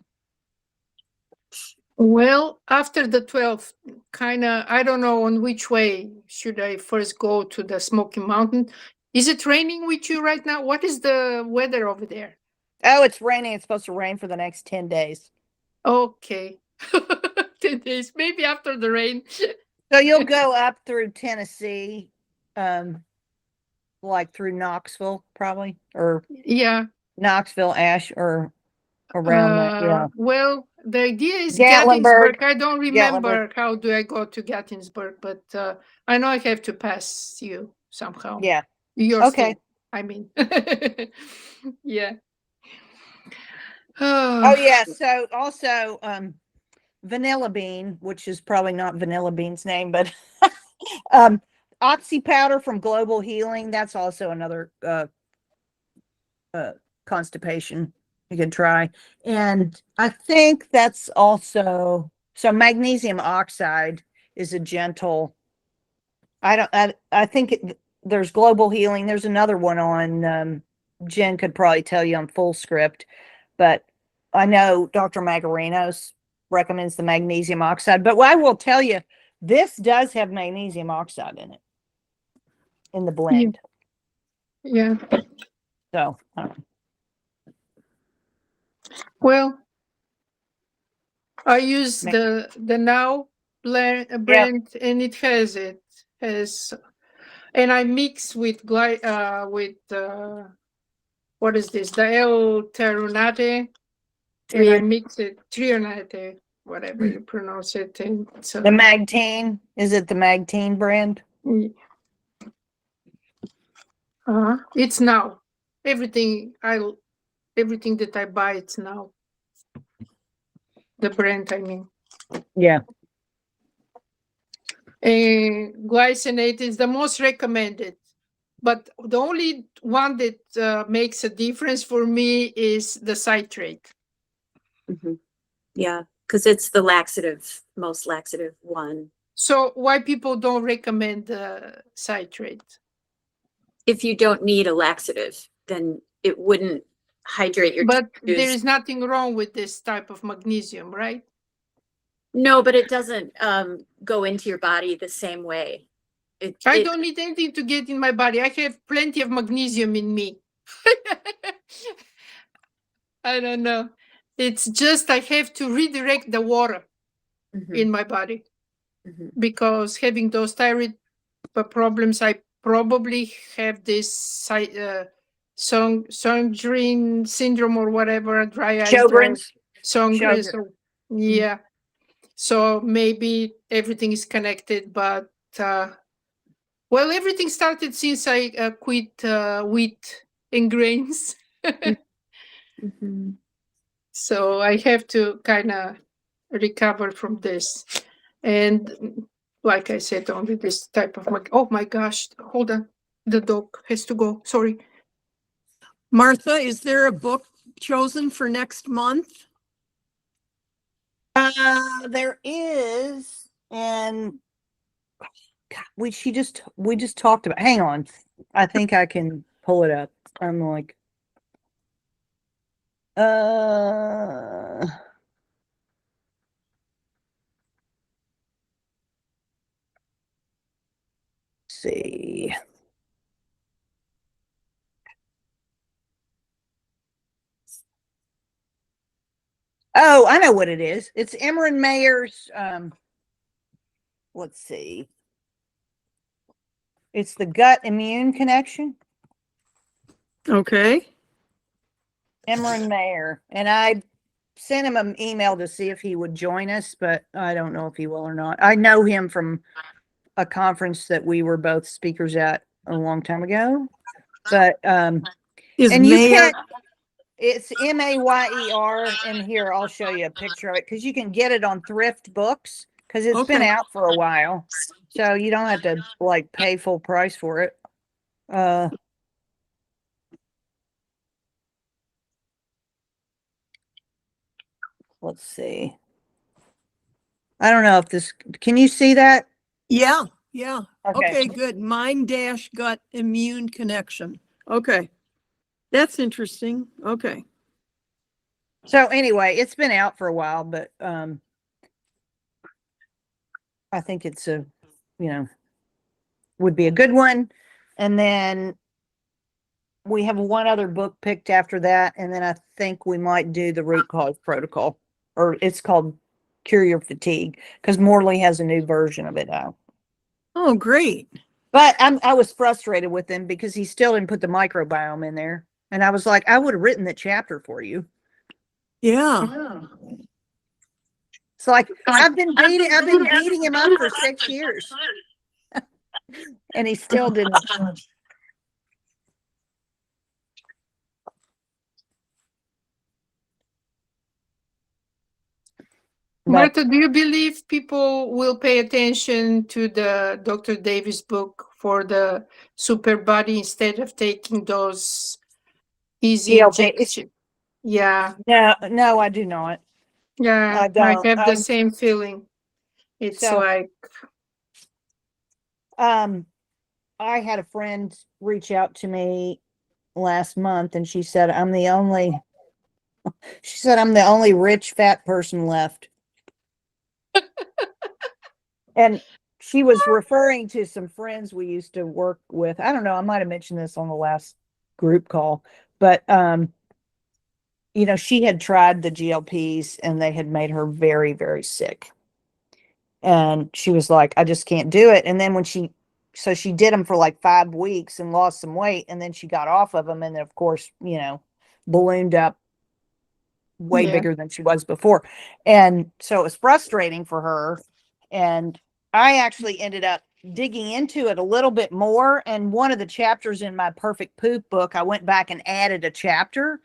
S6: Well, after the 12th, kind of, I don't know on which way should I first go to the Smoky Mountain. Is it raining with you right now? What is the weather over there?
S2: Oh, it's raining. It's supposed to rain for the next 10 days.
S6: Okay. 10 days, maybe after the rain.
S2: So you'll go up through Tennessee, like through Knoxville, probably, or
S6: Yeah.
S2: Knoxville, Ash, or around that. Yeah.
S6: Well, the idea is
S2: Gatlinburg.
S6: Gettysburg. I don't remember how do I go to Gettysburg, but I know I have to pass you somehow.
S2: Yeah.
S6: Your
S2: Okay.
S6: state, I mean. Yeah.
S2: Oh, yeah. So also, Vanilla Bean, which is probably not Vanilla Bean's name, but Oxy powder from Global Healing. That's also another constipation you can try. And I think that's also, so magnesium oxide is a gentle, I think there's Global Healing. There's another one on, Jen could probably tell you on Full Script, but I know Dr. Magarinos recommends the magnesium oxide, but I will tell you, this does have magnesium oxide in it, in the blend.
S6: Yeah.
S2: So,
S6: Well, I use the Now brand, and it has and I mix with what is this? The L-Terunate, and I mix it Trionate, whatever you pronounce it. And so
S2: the Magtine, is it the Magtine brand?
S6: it's Now. Everything that I buy, it's Now. The brand, I mean.
S2: Yeah.
S6: And glycinate is the most recommended. But the only one that makes a difference for me is the citrate.
S3: Yeah, because it's the laxative, most laxative one.
S6: So why people don't recommend the citrate?
S3: If you don't need a laxative, then it wouldn't hydrate your
S6: But there
S3: tissues.
S6: is nothing wrong with this type of magnesium, right?
S3: No, but it doesn't go into your body the same way.
S6: I don't need anything to get in my body. I have plenty of magnesium in me. I don't know. It's just I have to redirect the water
S3: Mhm,
S6: in my body
S3: mhm.
S6: because having those thyroid problems, I probably have this Sjögren syndrome or whatever, dry eyes,
S2: Sjogren's.
S6: Sjögren.
S2: Sjögren.
S6: So, yeah. So maybe everything is connected, but well, everything started since I quit wheat and grains.
S3: Mhm.
S6: So I have to kind of recover from this. And like I said, only this type of oh my gosh, hold on. The dog has to go. Sorry.
S1: Martha, is there a book chosen for next month?
S2: There is, and God, we just talked about. Hang on, I think I can pull it up. I'm like, let's see. Oh, I know what it is. It's Emmerin Mayer's. Let's see. It's the gut immune connection.
S1: Okay.
S2: Emmerin Mayer, and I sent him an email to see if he would join us, but I don't know if he will or not. I know him from a conference that we were both speakers at a long time ago. But
S1: Is
S2: and you
S1: Mayer,
S2: can't, it's Mayer, and here I'll show you a picture of it because you can get it on thrift books because it's been
S1: Okay.
S2: out for a while. So you don't have to like pay full price for it. Let's see. I don't know if this, can you see that?
S1: yeah, yeah.
S2: Okay.
S1: Okay, good. Mind-gut immune connection. Okay. That's interesting. Okay.
S2: So anyway, it's been out for a while, but I think it's a, would be a good one. And then we have one other book picked after that, and then I think we might do the root cause protocol, or it's called Cure Your Fatigue, because Morley has a new version of it out.
S1: Oh, great.
S2: But I was frustrated with him because he still didn't put the microbiome in there, and I was like, I would have written the chapter for you.
S1: Yeah.
S2: It's like I've been beating him up for 6 years, and he still didn't. But
S6: Martha, do you believe people will pay attention to the Dr. Davis book for the super body instead of taking those easy
S2: GLP.
S6: injections? Yeah,
S2: No, I do not.
S6: yeah,
S2: I
S6: I
S2: don't.
S6: have the same feeling. It's
S2: So-
S6: like,
S2: I had a friend reach out to me last month, and she said I'm the only rich fat person left. And she was referring to some friends we used to work with. I don't know, I might have mentioned this on the last group call, but she had tried the GLPs and they had made her very, very sick. And she was like, I just can't do it. And then so she did them for like 5 weeks and lost some weight, and then she got off of them, and then of course, ballooned up way
S6: Yeah.
S2: bigger than she was before. And so it was frustrating for her. And I actually ended up digging into it a little bit more. And one of the chapters in my Perfect Poop book, I went back and added a chapter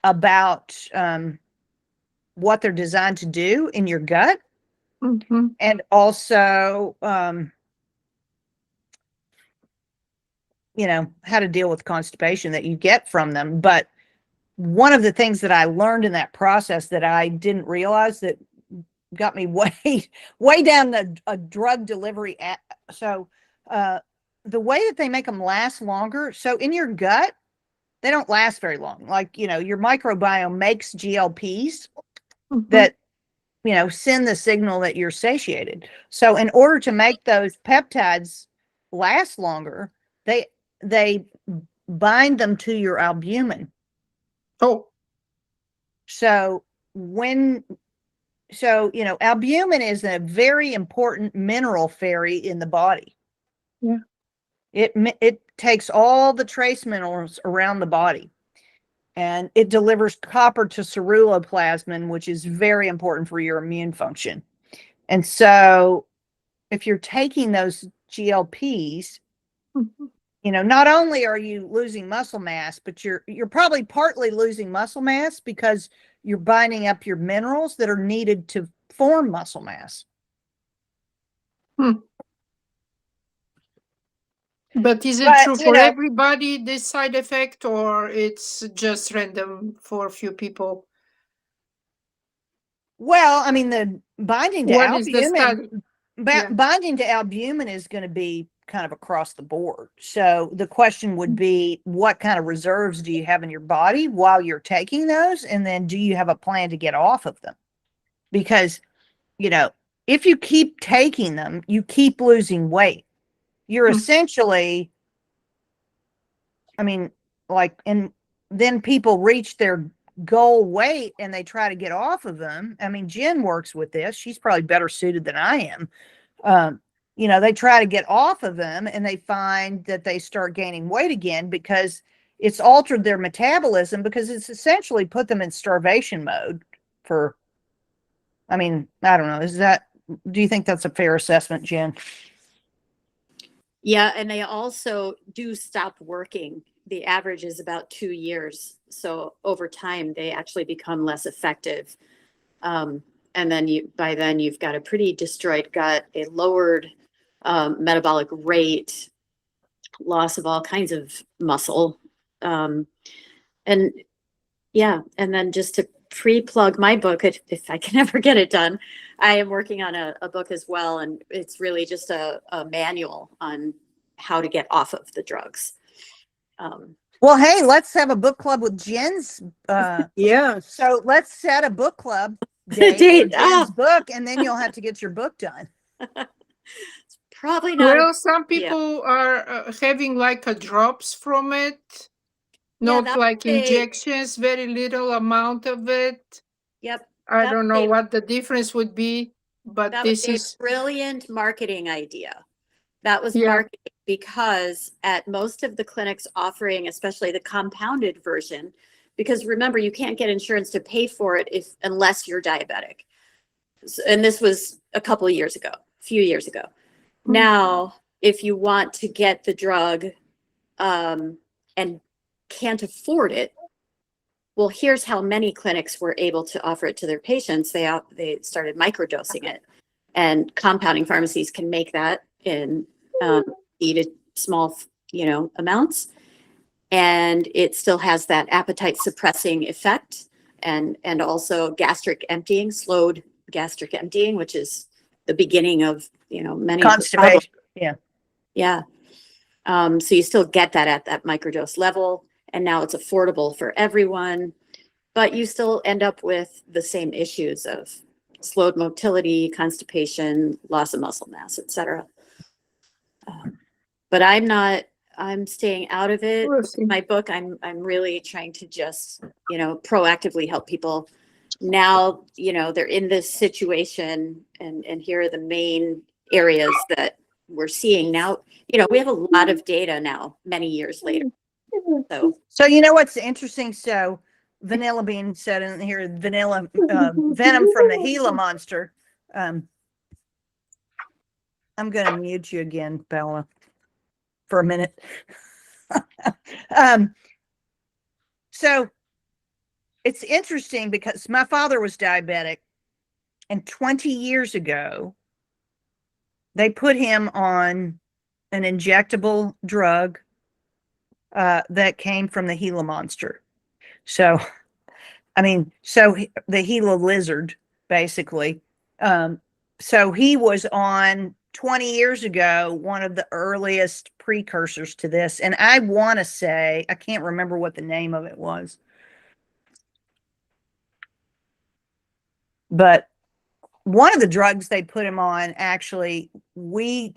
S2: about what they're designed to do in your gut.
S1: Mhm.
S2: and also, you know, how to deal with constipation that you get from them. But one of the things that I learned in that process that I didn't realize that got me way down a drug delivery. So the way that they make them last longer. So in your gut, they don't last very long. Like, you know, your microbiome makes GLPs
S1: Mhm.
S2: that, you know, send the signal that you're satiated. So in order to make those peptides last longer, they bind them to your albumin.
S6: Oh,
S2: So you know, albumin is a very important mineral fairy in the body.
S1: Yeah.
S2: It takes all the trace minerals around the body, and it delivers copper to ceruloplasmin, which is very important for your immune function. And so if you're taking those GLPs,
S1: Mhm.
S2: you know, not only are you losing muscle mass, but you're probably partly losing muscle mass because you're binding up your minerals that are needed to form muscle mass.
S6: but is it
S2: But,
S6: true
S2: you
S6: for
S2: know,
S6: everybody, this side effect, or it's just random for a few people?
S2: well, I mean, the binding to
S6: What is the
S2: albumin,
S6: study? Yeah.
S2: binding to albumin is going to be kind of across the board. So the question would be, what kind of reserves do you have in your body while you're taking those? And then do you have a plan to get off of them? Because, you know, if you keep taking them, you keep losing weight. You're
S6: Hmm.
S2: essentially, I mean, like, and then people reach their goal weight and they try to get off of them. I mean, Jen works with this. She's probably better suited than I am. You know, they try to get off of them and they find that they start gaining weight again because it's altered their metabolism, because it's essentially put them in starvation mode for, I mean, I don't know. Do you think that's a fair assessment, Jen?
S3: Yeah, and they also do stop working. The average is about 2 years. So over time, they actually become less effective. And then by then you've got a pretty destroyed gut, a lowered metabolic rate, loss of all kinds of muscle. And yeah, and then just to pre-plug my book, if I can ever get it done, I am working on a book as well. And it's really just a manual on how to get off of the drugs.
S2: Well, hey, let's have a book club with Jen's.
S1: Yes.
S2: So let's set a book club date for
S3: Date,
S2: Jen's book, and then you'll have to get your book done.
S3: Probably not.
S6: Well, some
S3: yeah.
S6: people are having like a drops from it,
S3: Yeah,
S6: not
S3: that
S6: like
S3: was a-
S6: injections, very little amount of it.
S3: Yep.
S6: I
S3: that
S6: don't
S3: was
S6: know
S3: a-
S6: what the difference would be, but
S3: That was
S6: this
S3: a
S6: is,
S3: brilliant marketing idea. That was
S6: Yeah.
S3: marketing because at most of the clinics offering, especially the compounded version, because remember, you can't get insurance to pay for it unless you're diabetic. And this was a few years ago. Now, if you want to get the drug and can't afford it, well, here's how many clinics were able to offer it to their patients. They started microdosing it, and compounding pharmacies can make that in eat small, amounts, and it still has that appetite suppressing effect, and also gastric emptying, slowed gastric emptying, which is the beginning of many of the problems.
S2: Constipation. Yeah.
S3: Yeah. So you still get that at that microdose level, and now it's affordable for everyone, but you still end up with the same issues of slowed motility, constipation, loss of muscle mass, etc. But I'm staying out of it.
S6: We'll see.
S3: My book, I'm really trying to just, proactively help people. Now, they're in this situation, and here are the main areas that we're seeing now. We have a lot of data now, many years later.
S2: So you know what's interesting? So Vanilla Bean said in here, vanilla venom from the Gila monster. I'm going to mute you again, Bella, for a minute. So it's interesting because my father was diabetic, And 20 years ago, they put him on an injectable drug that came from the Gila monster. So, I mean, the Gila lizard, basically. So he was on 20 years ago, one of the earliest precursors to this. And I want to say, I can't remember what the name of it was. But one of the drugs they put him on, actually, we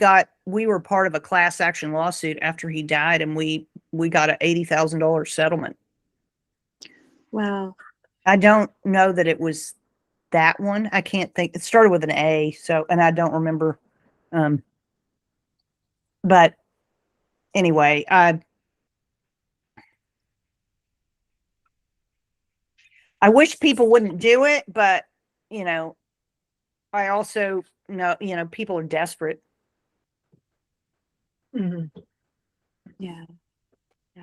S2: were part of a class action lawsuit after he died, and we got an $80,000 settlement.
S3: Wow.
S2: I don't know that it was that one. I can't think. It started with an A, and I don't remember. But anyway, I wish people wouldn't do it, but I also know, people are desperate.
S1: Mhm.
S3: Yeah.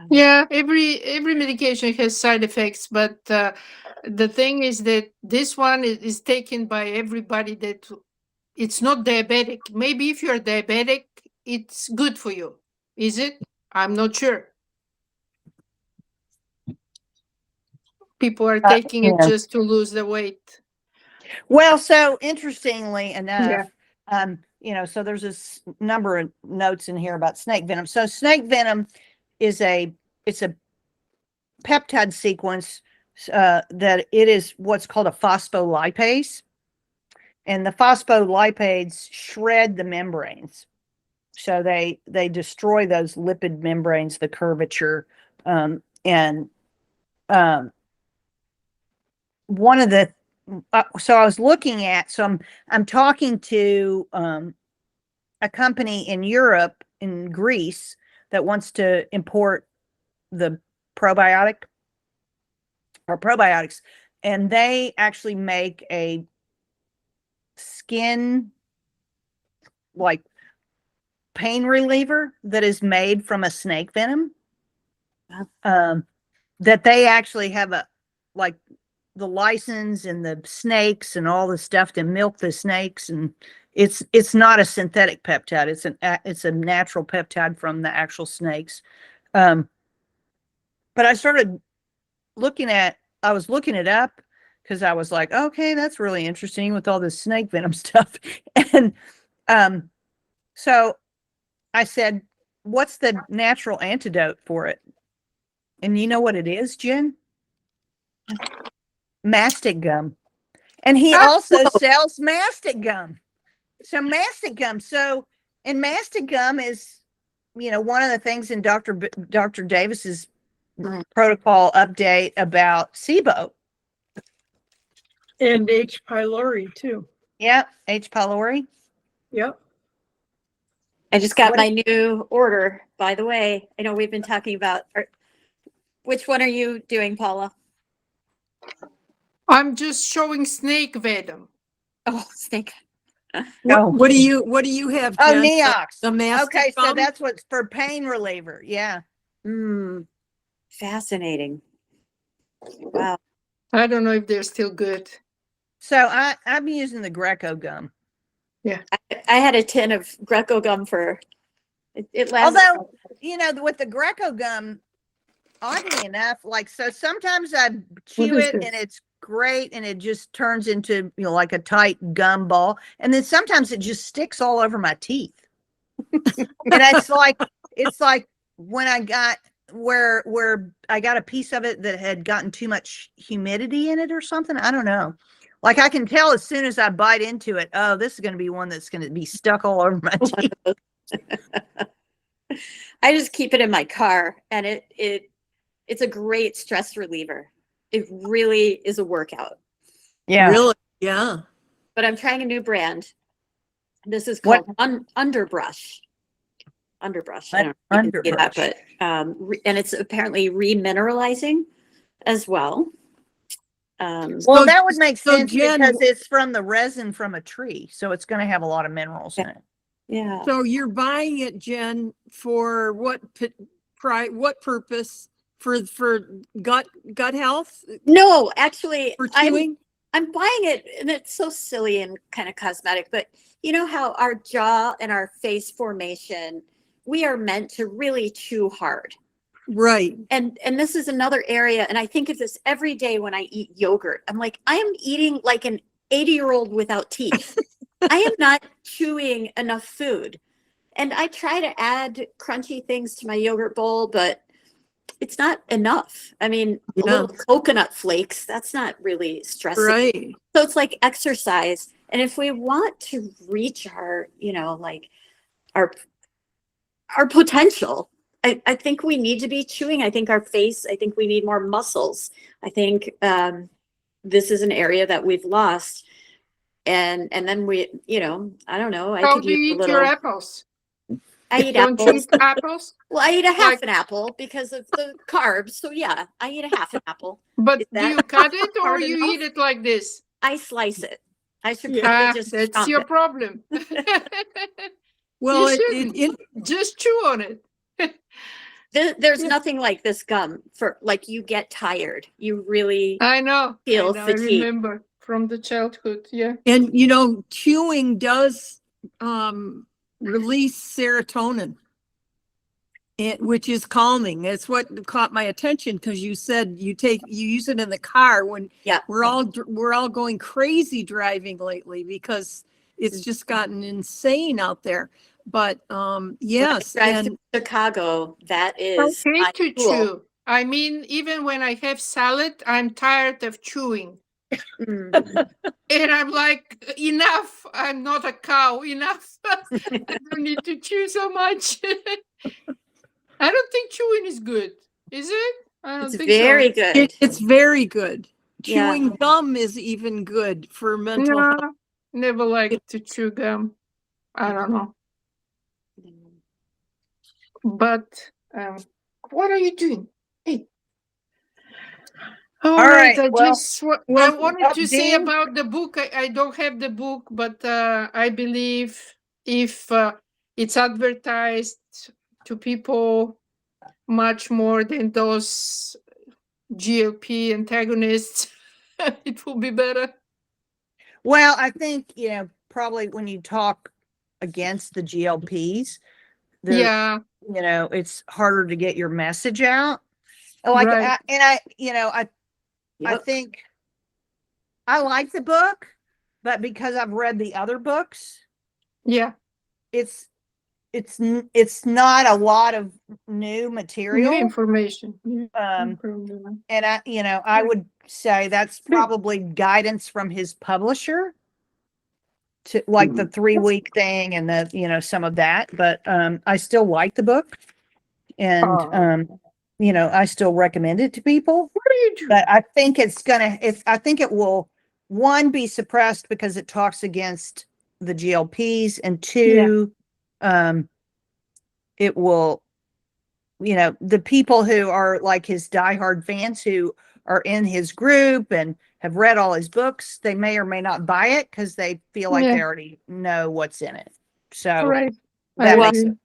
S6: Yeah, every medication has side effects, but the thing is that this one is taken by everybody that it's not diabetic. Maybe if you're diabetic, it's good for you. Is it? I'm not sure. People are taking it
S2: Yeah.
S6: just to lose the weight.
S2: Well, so interestingly enough,
S6: Yeah.
S2: so there's this number of notes in here about snake venom. So snake venom it's a peptide sequence that it is what's called a phospholipase, and the phospholipases shred the membranes. So they destroy those lipid membranes, the curvature, and one of the so I was looking at, so I'm talking to a company in Europe, in Greece, that wants to import the probiotics, and they actually make a skin like pain reliever that is made from a snake venom. That they actually have like the license and the snakes and all the stuff to milk the snakes, and it's not a synthetic peptide. It's a natural peptide from the actual snakes. But I started I was looking it up because I was like, okay, that's really interesting with all this snake venom stuff. And so I said, what's the natural antidote for it? And you know what it is, Jen? Mastic gum. And he also sells mastic gum. So mastic gum. And mastic gum is, one of the things in Dr. Davis's protocol update about SIBO.
S1: And H. pylori too.
S2: Yep. H. pylori.
S1: Yep.
S3: I just got
S2: What-
S3: my new order, by the way. I know we've been talking about, which one are you doing, Paula?
S6: I'm just showing snake venom.
S3: Oh, snake.
S1: What do you have,
S2: Oh,
S1: Jen?
S2: Neox.
S1: The mastic
S2: Okay, so
S1: gum?
S2: that's what's for pain reliever. Yeah.
S3: Fascinating. Wow.
S6: I don't know if they're still good.
S2: So I'm using the Greco gum.
S3: I had a tin of Greco gum for it lasted.
S2: Although, with the Greco gum, oddly enough, so sometimes I chew
S6: is
S2: it
S6: this?
S2: and it's great and it just turns into, like a tight gum ball. And then sometimes it just sticks all over my teeth. And it's like when I got where I got a piece of it that had gotten too much humidity in it or something. I don't know. Like I can tell as soon as I bite into it, oh, this is going to be one that's going to be stuck all over my teeth.
S3: I just keep it in my car, and it's a great stress reliever. It really is a workout.
S2: Yeah.
S1: Really? Yeah.
S3: But I'm trying a new brand. This is called Underbrush. Underbrush. I don't know if you can see that, but and it's apparently remineralizing as well.
S2: Well, that would make sense
S1: Jen,
S2: because it's from the resin from a tree, so it's going to have a lot of minerals in it.
S3: Yeah.
S1: So you're buying it, Jen, for what purpose? For gut health?
S3: No, actually,
S1: For chewing?
S3: I'm buying it, and it's so silly and kind of cosmetic, but you know how our jaw and our face formation, we are meant to really chew hard.
S1: Right.
S3: And this is another area, and I think of this every day when I eat yogurt. I'm like, I am eating like an 80-year-old without teeth. I am not chewing enough food. And I try to add crunchy things to my yogurt bowl, but it's not enough. I mean, a
S1: Yeah.
S3: little coconut flakes, that's not really stressing.
S1: Right.
S3: So it's like exercise. And if we want to reach our, like our potential, I think we need to be chewing. I think I think we need more muscles. I think this is an area that we've lost. And then we, I don't know. I
S6: How
S3: could
S6: do you
S3: use a
S6: eat
S3: little.
S6: your apples?
S3: I eat
S6: Don't you
S3: apples.
S6: eat apples?
S3: Well, I eat a half
S6: Like-
S3: an apple because of the carbs. So yeah, I eat a half an apple.
S6: But
S3: Is
S6: do
S3: that
S6: you cut it or
S3: hard
S6: you
S3: enough?
S6: eat it like this?
S3: I slice it. I should
S1: Yeah.
S3: probably
S6: Ah,
S3: just
S6: that's
S3: chomp
S6: your
S3: it.
S6: problem.
S1: Well,
S6: You
S1: it
S6: Just chew on it.
S3: There's
S6: Yeah.
S3: nothing like this gum for like you get tired. You really
S6: I know.
S3: Feel
S6: I
S3: fatigue.
S6: remember from the childhood. Yeah.
S1: and chewing does release serotonin, which is calming. That's what caught my attention, because you said you use it in the car when
S3: yeah.
S1: we're all going crazy driving lately, because it's just gotten insane out there. But yes,
S3: Drive
S1: and
S3: through Chicago. That
S6: I
S3: is my
S6: hate to
S3: tool.
S6: chew. I mean, even when I have salad, I'm tired of chewing.
S3: Mm.
S6: And I'm like, enough. I'm not a cow. Enough. I don't need to chew so much. I don't think chewing is good. Is it? I don't
S3: It's
S6: think
S3: very
S6: so.
S3: good.
S1: it's very good.
S3: Yeah.
S1: Chewing gum is even good for mental
S6: No,
S1: health.
S6: never liked to chew gum. I don't know. But what are you doing? Hey. All right.
S2: right,
S6: I
S2: well-
S6: just I
S2: well,
S6: wanted to say
S2: Dean?
S6: about the book. I don't have the book, but I believe if it's advertised to people much more than those GLP antagonists, it will be better.
S2: Well, I think, probably when you talk against the GLPs, there,
S6: Yeah,
S2: it's harder to get your message out. Like,
S6: right.
S2: I
S3: Yep.
S2: think I like the book, but because I've read the other books,
S6: Yeah,
S2: it's not a lot of new
S6: new
S2: material.
S6: information. Yeah,
S2: Um,
S6: probably.
S2: and I would say that's probably guidance from his publisher to like the 3-week thing and the, some of that, but, I still like the book and,
S6: Oh.
S2: I still recommend it to people,
S6: What are you doing?
S2: but I think I think it will, one, be suppressed because it talks against the GLPs, and two, it will, the people who are like his diehard fans who are in his group and have read all his books, they may or may not buy it because they feel like
S6: Yeah.
S2: they already know what's in it. So
S6: Right.
S2: that
S6: I
S2: makes
S6: agree.
S2: it.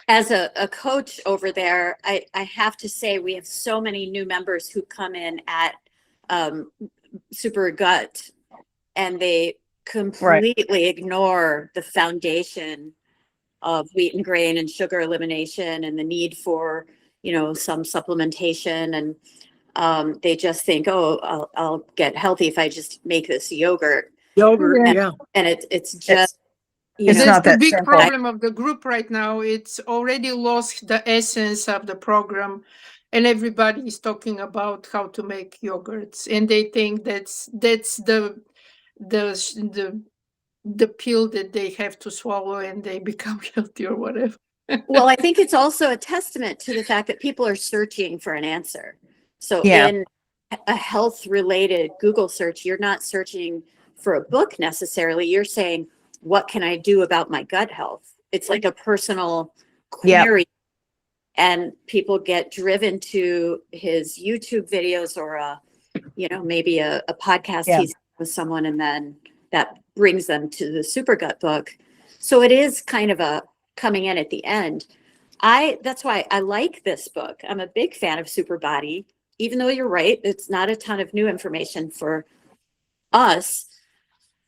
S3: As a coach over there, I have to say we have so many new members who come in at Super Gut, and they completely ignore the foundation of wheat and grain and sugar elimination and the need for, some supplementation. And they just think, oh, I'll get healthy if I just make this yogurt.
S1: Yogurt,
S6: Yeah.
S1: yeah.
S3: And it's just,
S2: It's
S6: That's
S2: not
S6: the
S2: that
S6: big
S2: simple.
S6: problem of the group right now. It's already lost the essence of the program, and everybody is talking about how to make yogurts, and they think that's the pill that they have to swallow and they become healthy or whatever.
S3: well, I think it's also a testament to the fact that people are searching for an answer. So
S2: Yeah.
S3: in a health related Google search, you're not searching for a book necessarily. You're saying, what can I do about my gut health? It's like a personal
S2: Yeah.
S3: query. And people get driven to his YouTube videos or maybe a podcast
S2: Yeah.
S3: he's with someone, and then that brings them to the Super Gut book. So it is kind of a coming in at the end. That's why I like this book. I'm a big fan of Super Body, even though you're right, it's not a ton of new information for us,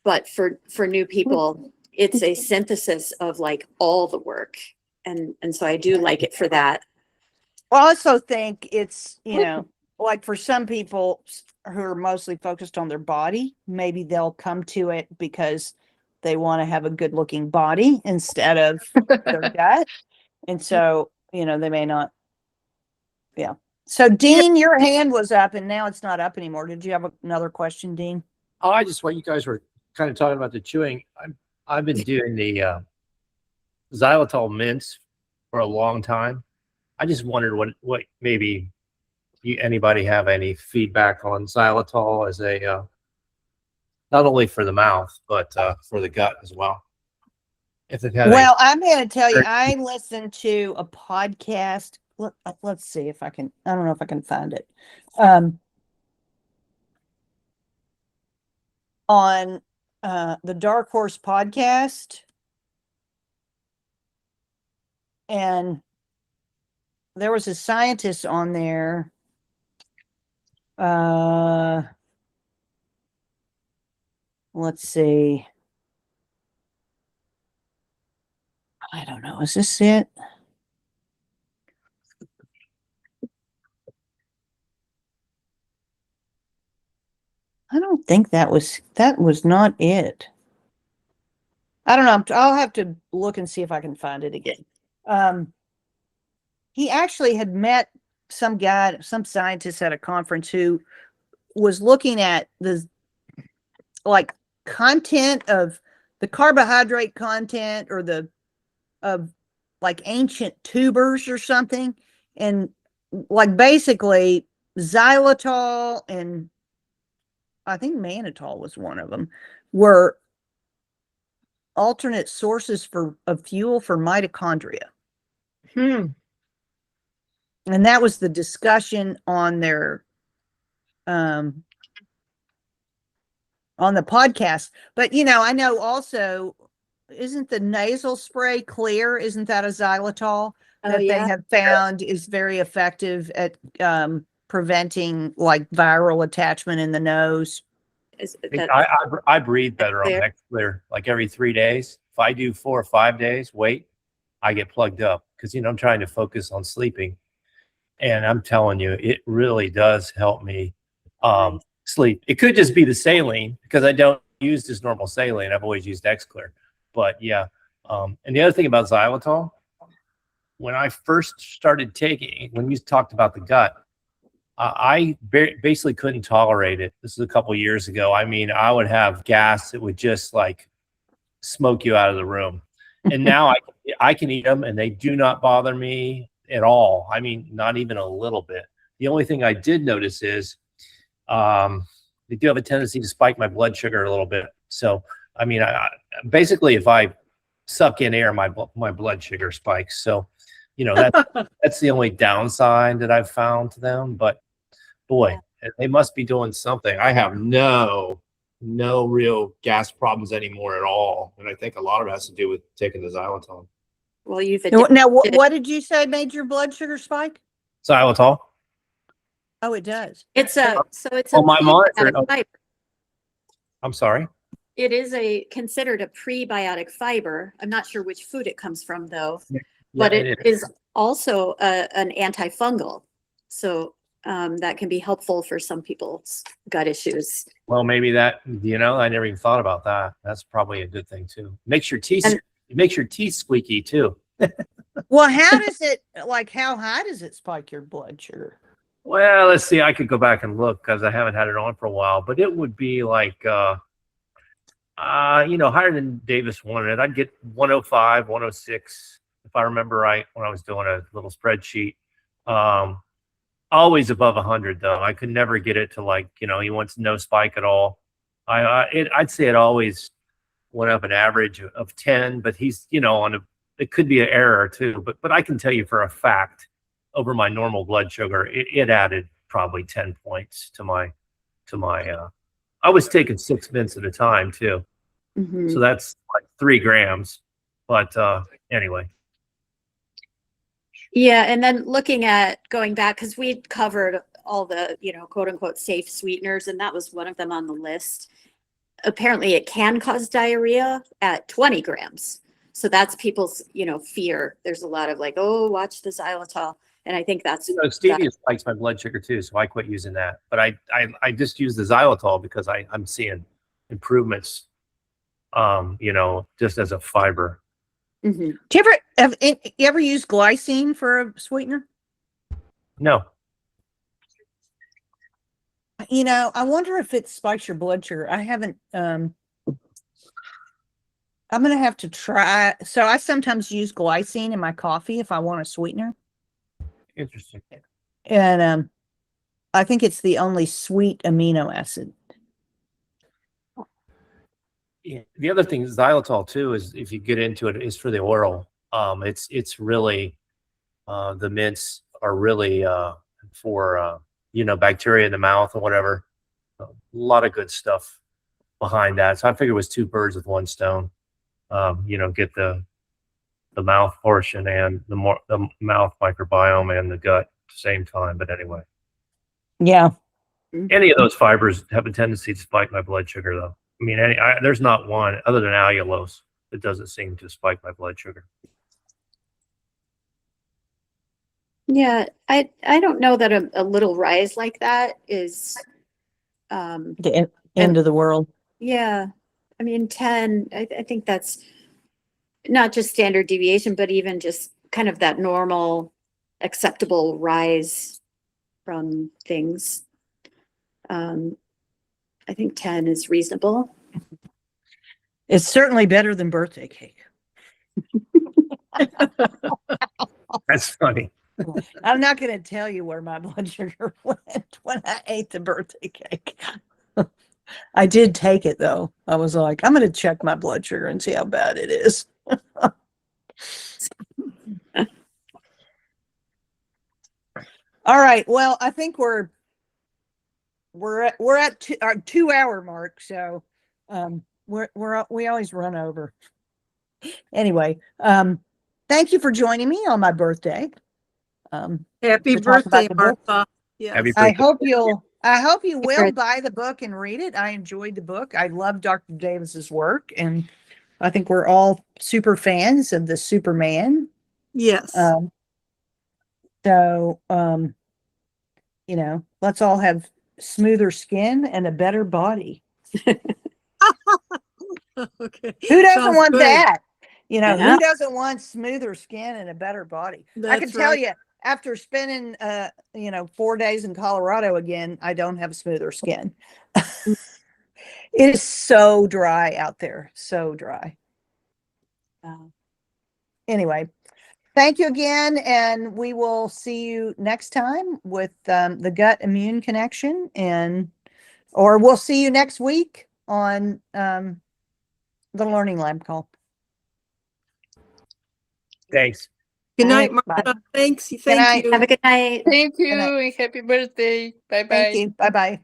S3: but for new people, it's a synthesis of like all the work. And so I do like it for that.
S2: I also think it's, like for some people who are mostly focused on their body, maybe they'll come to it because they want to have a good looking body instead of their gut. And so, they may not. Yeah. So Dean, your hand was up and now it's not up anymore. Did you have another question, Dean?
S8: Oh, I just what you guys were kind of talking about the chewing. I've been doing the xylitol mints for a long time. I just wondered what maybe anybody have any feedback on xylitol as a not only for the mouth but for the gut as well. If it had
S2: Well, I'm going to tell you, I listened to a podcast. Let's see if I can. I don't know if I can find it. On the Dark Horse podcast, and there was a scientist on there. Let's see. I don't know. Is this it? I don't think that was not it. I don't know. I'll have to look and see if I can find it again. He actually had met some guy, some scientist at a conference who was looking at the like content of the carbohydrate content or the of like ancient tubers or something, and like basically xylitol and I think mannitol was one of them, were alternate sources of fuel for mitochondria. And that was the discussion on their on the podcast. But I know also, isn't the nasal spray Clair, isn't that a xylitol that they have found is very effective at preventing like viral attachment in the nose?
S8: I breathe better on Xclear like every 3 days. If I do 4 or 5 days, I get plugged up because I'm trying to focus on sleeping. And I'm telling you, it really does help me sleep. It could just be the saline because I don't use this normal saline. I've always used Xclear. But yeah. And the other thing about xylitol, when I first started taking, when you talked about the gut, I basically couldn't tolerate it. This is a couple years ago. I mean, I would have gas that would just like smoke you out of the room. And now I can eat them and they do not bother me at all. I mean, not even a little bit. The only thing I did notice is they do have a tendency to spike my blood sugar a little bit. So, I mean, basically, if I suck in air, my blood sugar spikes. So, that's the only downside that I've found to them. But boy, they must be doing something. I have no real gas problems anymore at all. And I think a lot of it has to do with taking the xylitol.
S3: Well, you've
S2: Now, what did you say made your blood sugar spike?
S8: Xylitol?
S2: Oh, it does.
S3: it's a
S8: my monitor.
S3: prebiotic fiber.
S8: I'm sorry.
S3: It is considered a prebiotic fiber. I'm not sure which food it comes from though, but it is also an antifungal. So that can be helpful for some people's gut issues.
S8: Well, maybe that, I never even thought about that. That's probably a good thing too. It makes your teeth squeaky too.
S2: Well, how high does it spike your blood sugar?
S8: Well, let's see. I could go back and look because I haven't had it on for a while, but it would be like, higher than Davis wanted it. I'd get 105, 106, if I remember right, when I was doing a little spreadsheet. Always above 100 though. I could never get it to he wants no spike at all. I'd say it always went up an average of 10, but he's, it could be an error too, but I can tell you for a fact over my normal blood sugar, it added probably 10 points to my, I was taking 6 minutes at a time too.
S3: Mm-hmm.
S8: So that's like 3 grams, but anyway.
S3: Yeah, and then looking at going back, because we covered all the, quote unquote, safe sweeteners, and that was one of them on the list. apparently it can cause diarrhea at 20 grams. So that's people's, fear. There's a lot of like, oh, watch the xylitol. And I think that's
S8: Stevia spikes my blood sugar too, so I quit using that. But I just use the xylitol because I'm seeing improvements. Just as a fiber.
S3: Mhm.
S2: Do you ever use glycine for a sweetener?
S8: No,
S2: I wonder if it spikes your blood sugar. I haven't, I'm going to have to try. So I sometimes use glycine in my coffee if I want a sweetener.
S8: interesting.
S2: And I think it's the only sweet amino acid.
S8: Yeah. The other thing, xylitol too, is if you get into it, is for the oral. It's really the mints are really for bacteria in the mouth or whatever. A lot of good stuff behind that. So I figured it was two birds with one stone. Get the mouth portion and the mouth microbiome and the gut at the same time. But anyway,
S2: Yeah.
S8: any of those fibers have a tendency to spike my blood sugar, though. I mean, there's not one other than allulose that doesn't seem to spike my blood sugar.
S3: Yeah, I don't know that a little rise like that is,
S2: The end of the world.
S3: yeah. I mean, 10, I think that's not just standard deviation, but even just kind of that normal acceptable rise from things. I think 10 is reasonable.
S2: It's certainly better than birthday cake.
S8: That's funny.
S2: I'm not going to tell you where my blood sugar went when I ate the birthday cake. I did take it though. I was like, I'm going to check my blood sugar and see how bad it is. All right. Well, I think we're at our 2-hour mark. So, we always run over. Anyway, thank you for joining me on my birthday.
S1: Happy
S2: to talk about
S1: birthday,
S2: the book.
S1: Martha. Yes.
S8: Happy
S2: I
S8: birthday.
S2: hope you will
S3: Good.
S2: buy the book and read it. I enjoyed the book. I love Dr. Davis's work, and I think we're all super fans of the Superman.
S1: Yes.
S2: So, let's all have smoother skin and a better body.
S1: Okay.
S2: Who doesn't
S1: Sounds
S2: want
S1: good.
S2: that?
S3: Yeah.
S2: Who doesn't want smoother skin and a better body? I can
S1: That's
S2: tell
S1: right.
S2: you, after spending 4 days in Colorado again, I don't have smoother skin. It is so dry out there, so dry. Anyway, thank you again, and we will see you next time with the gut immune connection, or we'll see you next week on the Learning Lab call.
S8: Thanks.
S1: Good
S2: All
S1: night,
S2: right, bye.
S1: Martha. Thanks.
S2: night.
S1: Thank you.
S3: Have a good night.
S6: Thank you
S2: night.
S6: and happy birthday. Bye bye.
S2: Thank you. Bye-bye.